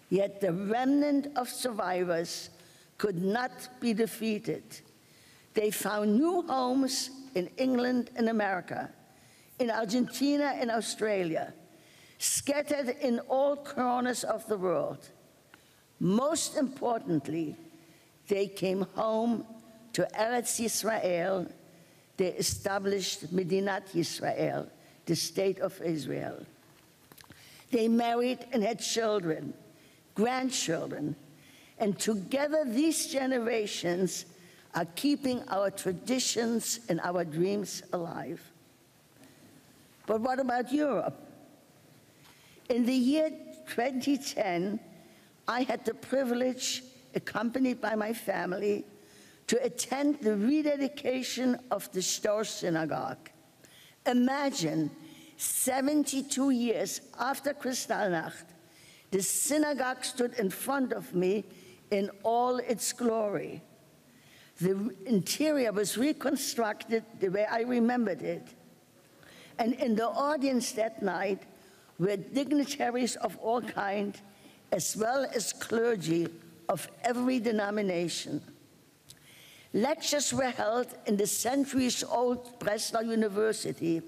Yet the remnant of survivors could not be defeated. They found new homes in England and America, in Argentina and Australia, scattered in all corners of the world. Most importantly, they came home to Eretz Yisrael. They established Medinat Yisrael, the state of Israel. They married and had children, grandchildren, and together these generations are keeping our traditions and our dreams alive. But what about Europe? In the year 2010, I had the privilege, accompanied by my family, to attend the rededication of the Storch Synagogue. Imagine, 72 years after Kristallnacht, the synagogue stood in front of me in all its glory. The interior was reconstructed the way I remembered it. And in the audience that night were dignitaries of all kinds, as well as clergy of every denomination. Lectures were held in the centuries-old Breslau University,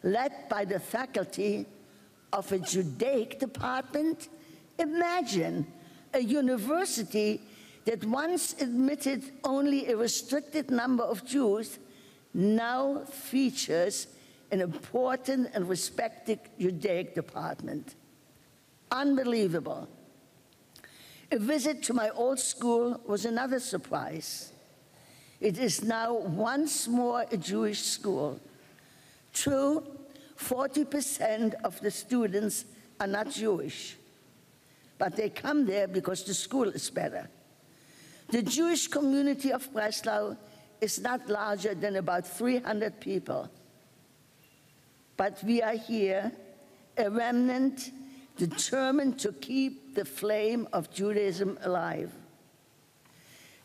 led by the faculty of a Judaic department. Imagine a university that once admitted only a restricted number of Jews now features an important and respected Judaic department. Unbelievable. A visit to my old school was another surprise. It is now once more a Jewish school. True, 40% of the students are not Jewish, but they come there because the school is better. The Jewish community of Breslau is not larger than about 300 people. But we are here, a remnant determined to keep the flame of Judaism alive.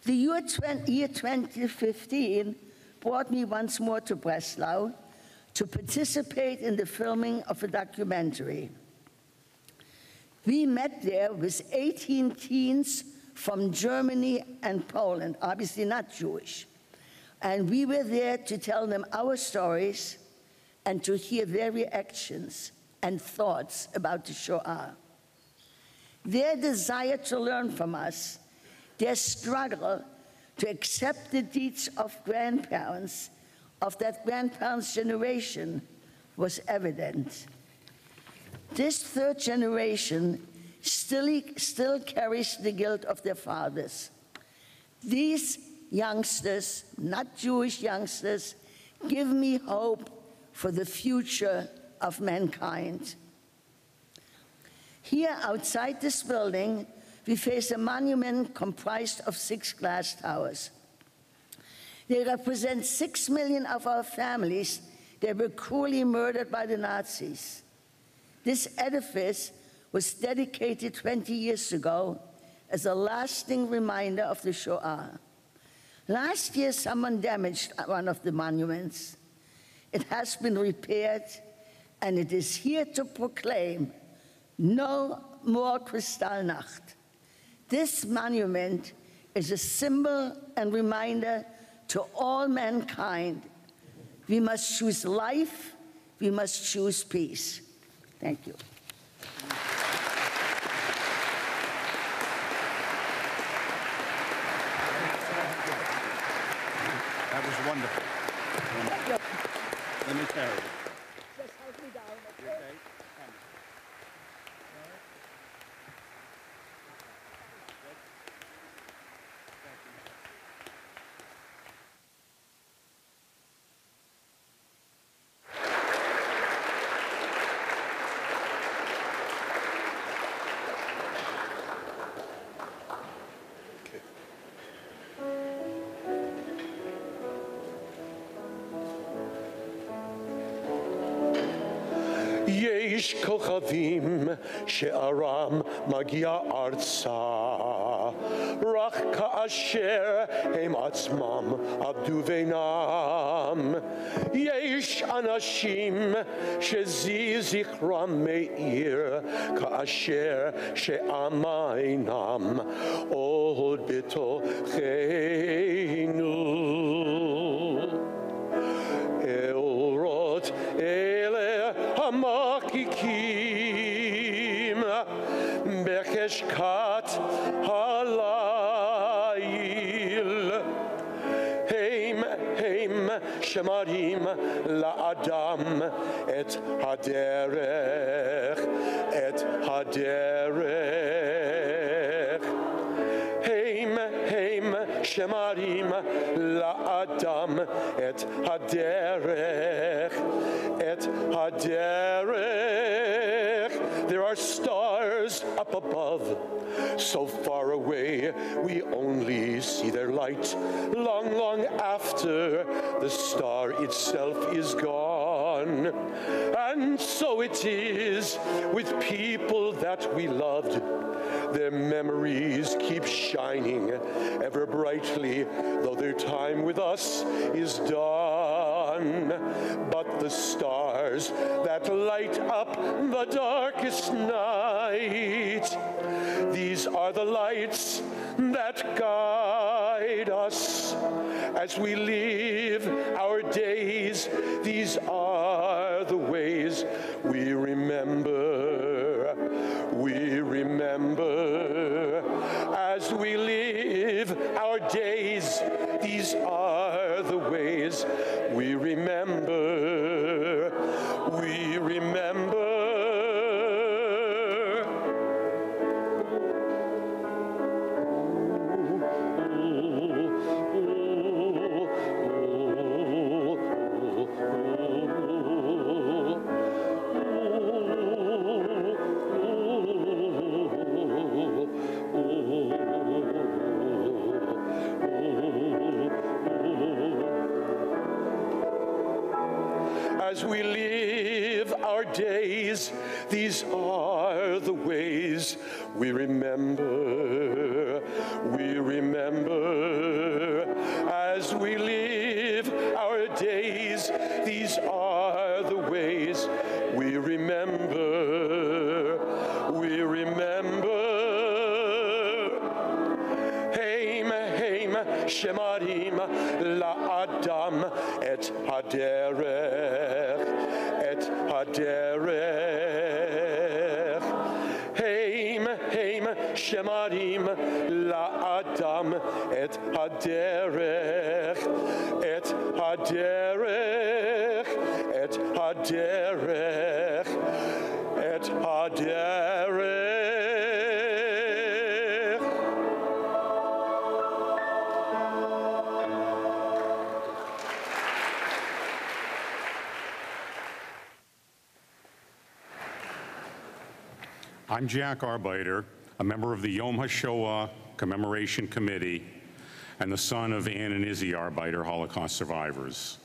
The year 2015 brought me once more to Breslau to participate in the filming of a documentary. We met there with 18 teens from Germany and Poland, obviously not Jewish. And we were there to tell them our stories and to hear their reactions and thoughts about the Shoah. Their desire to learn from us, their struggle to accept the deeds of grandparents, of that grandparents' generation, was evident. This third generation still carries the guilt of their fathers. These youngsters, not Jewish youngsters, give me hope for the future of mankind. Here outside this building, we face a monument comprised of 6 glass towers. They represent 6 million of our families that were cruelly murdered by the Nazis. This edifice was dedicated 20 years ago as a lasting reminder of the Shoah. Last year, someone damaged one of the monuments. It has been repaired, and it is here to proclaim no more Kristallnacht. This monument is a symbol and reminder to all mankind. We must choose life, we must choose peace. Thank you. That was wonderful. Let me carry it. Just help me down, okay? Okay. יש כוכבים שערם מגיע ארצה, רק כאשר הם עצמם עבדו ואינם. יש אנשים שזכרם מאיר, כאשר שעמה אינם עוד בתוכנו. אורות אלה המקיקים בחשכת הליל, הם שמרים לאדם את הדרך, את הדרך. הם שמרים לאדם את הדרך, את הדרך. There are stars up above, so far away we only see their light, long, long after the star itself is gone. And so it is with people that we loved. Their memories keep shining ever brightly, though their time with us is done. But the stars that light up the darkest night, these are the lights that guide us as we live our days. These are the ways we remember. We remember as we live our days. These are the ways we remember. We remember. As we live our days, these are the ways we remember. We remember. As we live our days, these are the ways we remember. We remember. Heim shemarim la'adam et haderech, et haderech. Heim shemarim la'adam et haderech, et haderech, et haderech, et haderech. I'm Jack Arbeiter, a member of the Yom HaShoah Commemoration Committee and the son of Ann and Izzy Arbeiter, Holocaust survivors.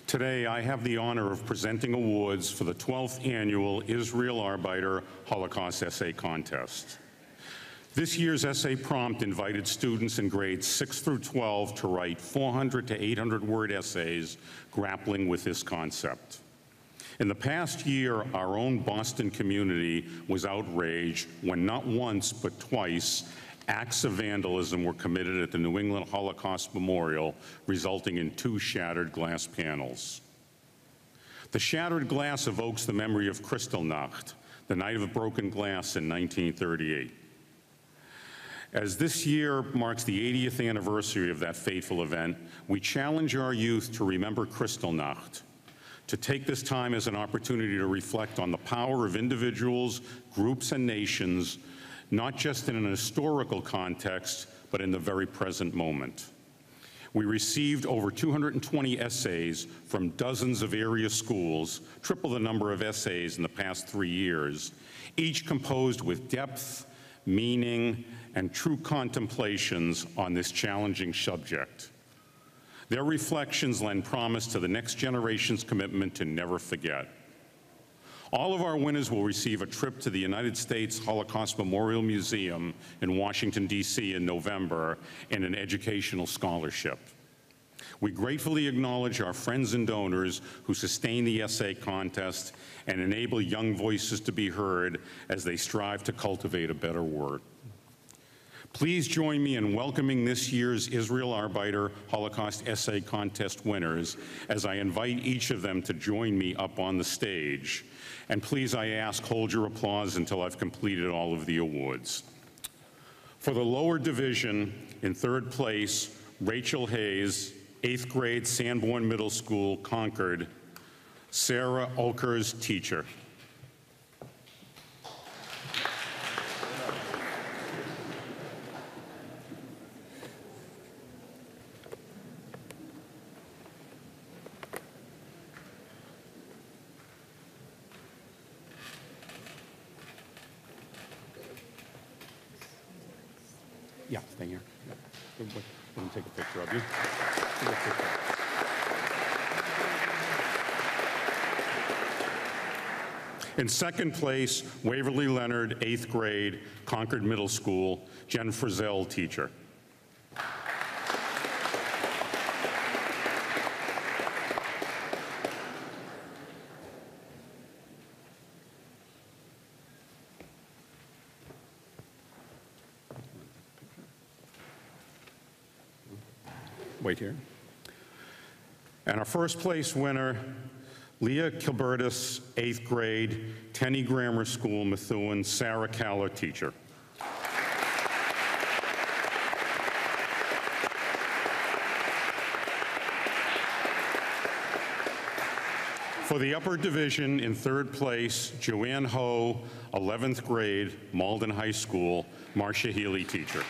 Today, I have the honor of presenting awards for the 12th annual Israel Arbeiter Holocaust Essay Contest. This year's essay prompt invited students in grades 6 through 12 to write 400 to 800 word essays grappling with this concept. In the past year, our own Boston community was outraged when not once but twice acts of vandalism were committed at the New England Holocaust Memorial, resulting in 2 shattered glass panels. The shattered glass evokes the memory of Kristallnacht, the night of broken glass in 1938. As this year marks the 80th anniversary of that fateful event, we challenge our youth to remember Kristallnacht, to take this time as an opportunity to reflect on the power of individuals, groups, and nations, not just in an historical context, but in the very present moment. We received over 220 essays from dozens of area schools, triple the number of essays in the past 3 years, each composed with depth, meaning, and true contemplations on this challenging subject. Their reflections lend promise to the next generation's commitment to never forget. All of our winners will receive a trip to the United States Holocaust Memorial Museum in Washington, D.C. in November and an educational scholarship. We gratefully acknowledge our friends and donors who sustain the essay contest and enable young voices to be heard as they strive to cultivate a better world. Please join me in welcoming this year's Israel Arbeiter Holocaust Essay Contest winners as I invite each of them to join me up on the stage. And please, I ask, hold your applause until I've completed all of the awards. For the lower division, in third place, Rachel Hayes, 8th grade, Sanborn Middle School, Concord, Sarah Okers, teacher. Yeah, stay here. Let me take a picture of you. In second place, Waverly Leonard, 8th grade, Concord Middle School, Jen Frizzell, teacher. Wait here. And our first place winner, Leah Kilbertus, 8th grade, Tenney Grammar School, Methuen, Sarah Caller, teacher. For the upper division, in third place, Joanne Ho, 11th grade, Malden High School, Marcia Healy, teacher.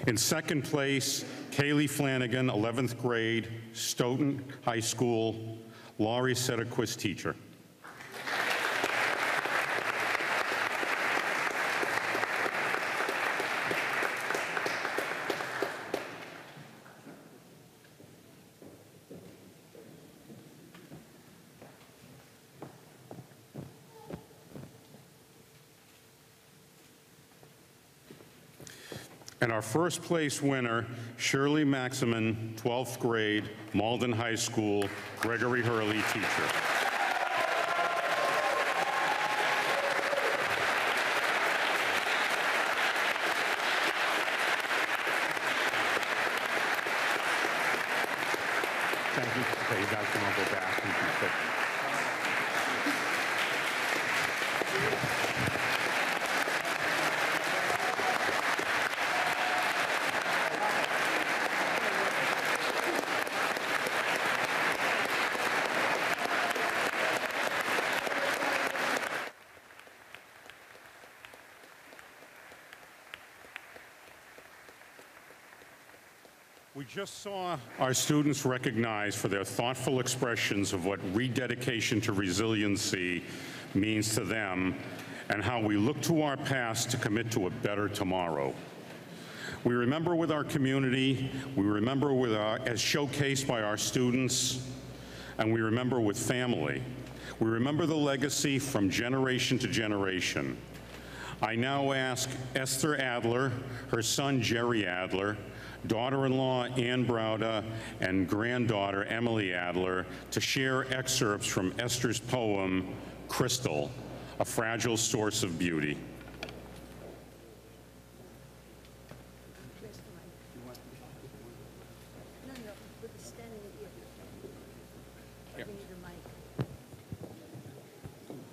In second place, Kaylee Flanagan, 11th grade, Stoughton High School, Laurie Sederquist, teacher. And our first place winner, Shirley Maximin, 12th grade, Malden High School, Gregory Hurley, teacher. Thank you. Okay, you guys can all go back and sit. We just saw our students recognized for their thoughtful expressions of what rededication to resiliency means to them and how we look to our past to commit to a better tomorrow. We remember with our community, we remember with as showcased by our students, and we remember with family. We remember the legacy from generation to generation. I now ask Esther Adler, her son Jerry Adler, daughter-in-law Ann Browda, and granddaughter Emily Adler to share excerpts from Esther's poem, Crystal, a fragile source of beauty.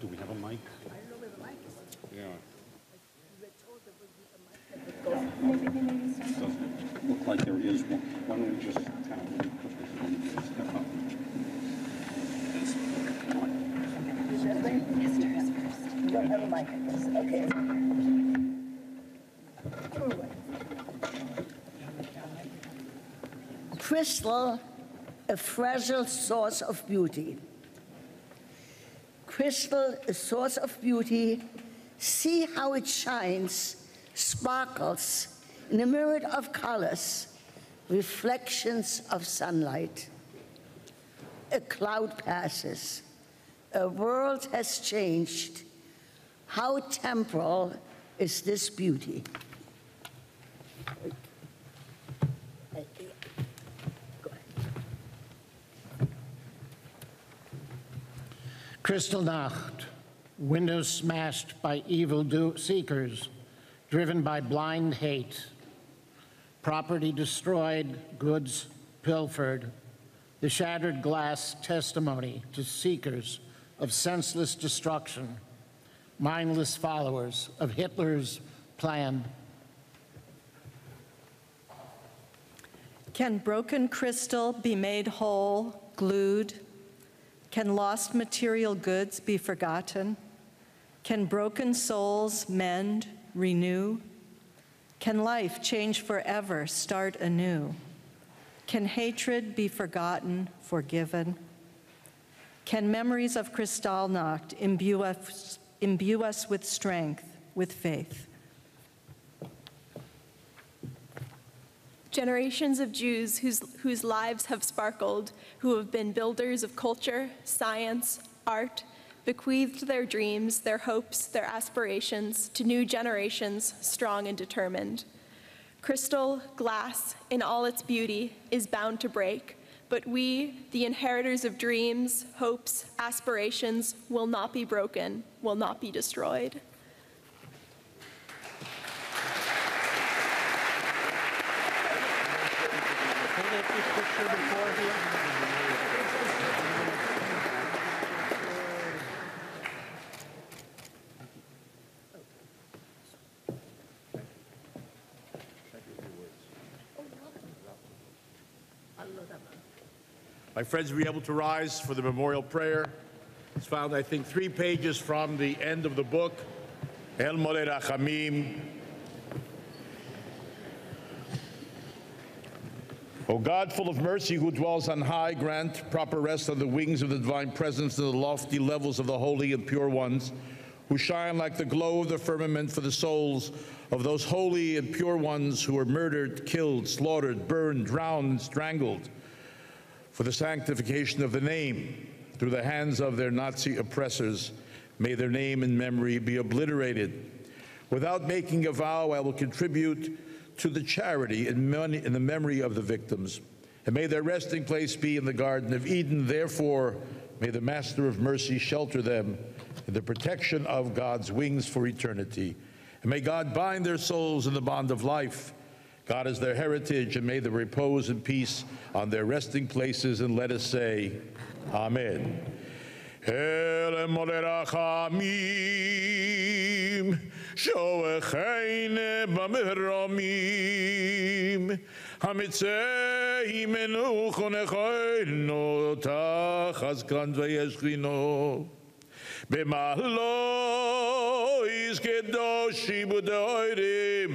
Do we have a mic? I don't know where the mic is. Yeah. We were told there would be a mic. Doesn't look like there is one. Why don't we just kind of step up? Is that right? You don't have a mic, I guess. Okay. Crystal a fragile source of beauty. Crystal, a source of beauty, see how it shines, sparkles in a myriad of colors, reflections of sunlight. A cloud passes. A world has changed. How temporal is this beauty? Kristallnacht, windows smashed by evil seekers, driven by blind hate, property destroyed, goods pilfered, the shattered glass testimony to seekers of senseless destruction, mindless followers of Hitler's plan. Can broken crystal be made whole, glued? Can lost material goods be forgotten? Can broken souls mend, renew? Can life change forever, start anew? Can hatred be forgotten, forgiven? Can memories of Kristallnacht imbue us with strength, with faith? Generations of Jews whose lives have sparkled, who have been builders of culture, science, art, bequeathed their dreams, their hopes, their aspirations to new generations, strong and determined. Crystal, glass, in all its beauty, is bound to break, but we, the inheritors of dreams, hopes, aspirations, will not be broken, will not be destroyed. My friends will be able to rise for the memorial prayer. It's found, I think, 3 pages from the end of the book, El Molei Rachamim. O God, full of mercy, who dwells on high, grant proper rest on the wings of the divine presence in the lofty levels of the holy and pure ones, who shine like the glow of the firmament for the souls of those holy and pure ones who were murdered, killed, slaughtered, burned, drowned, and strangled, for the sanctification of the name through the hands of their Nazi oppressors. May their name and memory be obliterated. Without making a vow, I will contribute to the charity in the memory of the victims. And may their resting place be in the Garden of Eden. Therefore, may the Master of Mercy shelter them in the protection of God's wings for eternity. And may God bind their souls in the bond of life. God is their heritage, and may they repose in peace on their resting places. And let us say, Amen. El Molei Rachamim, shoecheine b'meramim, hamitzei menucho nechoino, tachazkan v'yeshchino, b'mahlois kedoshi b'doirim,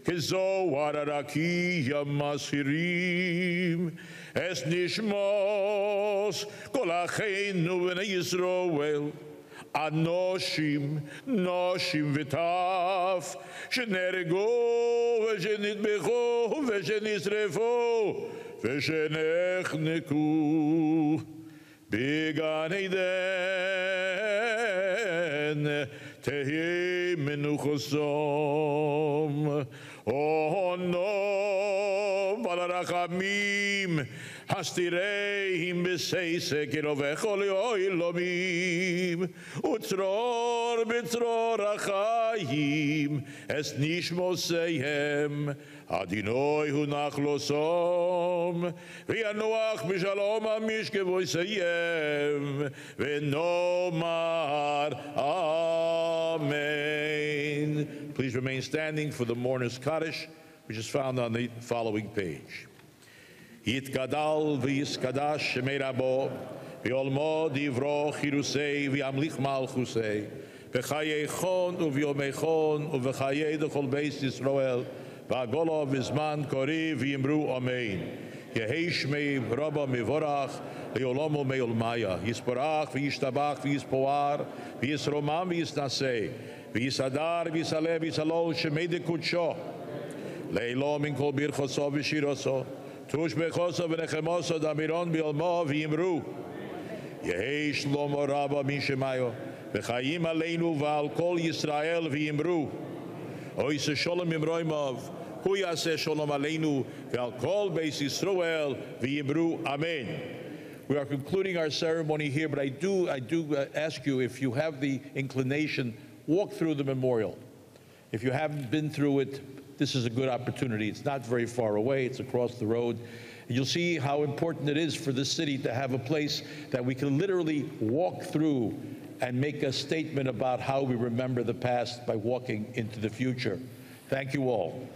kezohar arakiya mashirim, es nishmos kol acheinu b'nei Yisroel, anoshim, noshim v'taf, shenergo v'shenitbecho v'shenisrefo v'shenechneku b'gan Eden tehei menuchosom. Oh no, balarachamim, hastireim b'seise kirovecho le'oilomim, utzror b'tzror achayim, es nishmoseihem, adinoi hu nachlosom, v'yanuach b'shalom amishkevoiseyem, v'nomar amen. Please remain standing for the mourner's Kaddish, which is found on the following page. Yitgadal v'yiskadash shemei rabo, v'yolmo divro chirusei v'yamlich malchusei, v'chayeichon u'v'yomeichon u'v'chayei d'chol beis Yisroel, v'agolo v'zman kori v'yimru amen. Yehi Shmei Rabba Mevorach, Leolamo Meolmaya, Yisparach, V'yishtabach, V'yispoar, V'yisromam, V'yisnaseh, V'yisadar, V'yisaleh, V'yisalol, Shemei Dekutsho, Leilo Min Kol Birchoso V'shiroso, Tush Bechoso V'nechemoso, Damiron B'yolmo, V'yimru, Yehi Shlomo Rabba Min Shemayo, V'chayim Aleinu V'al Kol Yisrael V'yimru, Oise Sholom Imroimov, Hu Yaseh Sholom Aleinu V'al Kol Beis Yisrael V'yimru. Amen. We are concluding our ceremony here, but I do ask you, if you have the inclination, walk through the memorial. If you haven't been through it, this is a good opportunity. It's not very far away. It's across the road. And you'll see how important it is for the city to have a place that we can literally walk through and make a statement about how we remember the past by walking into the future. Thank you all.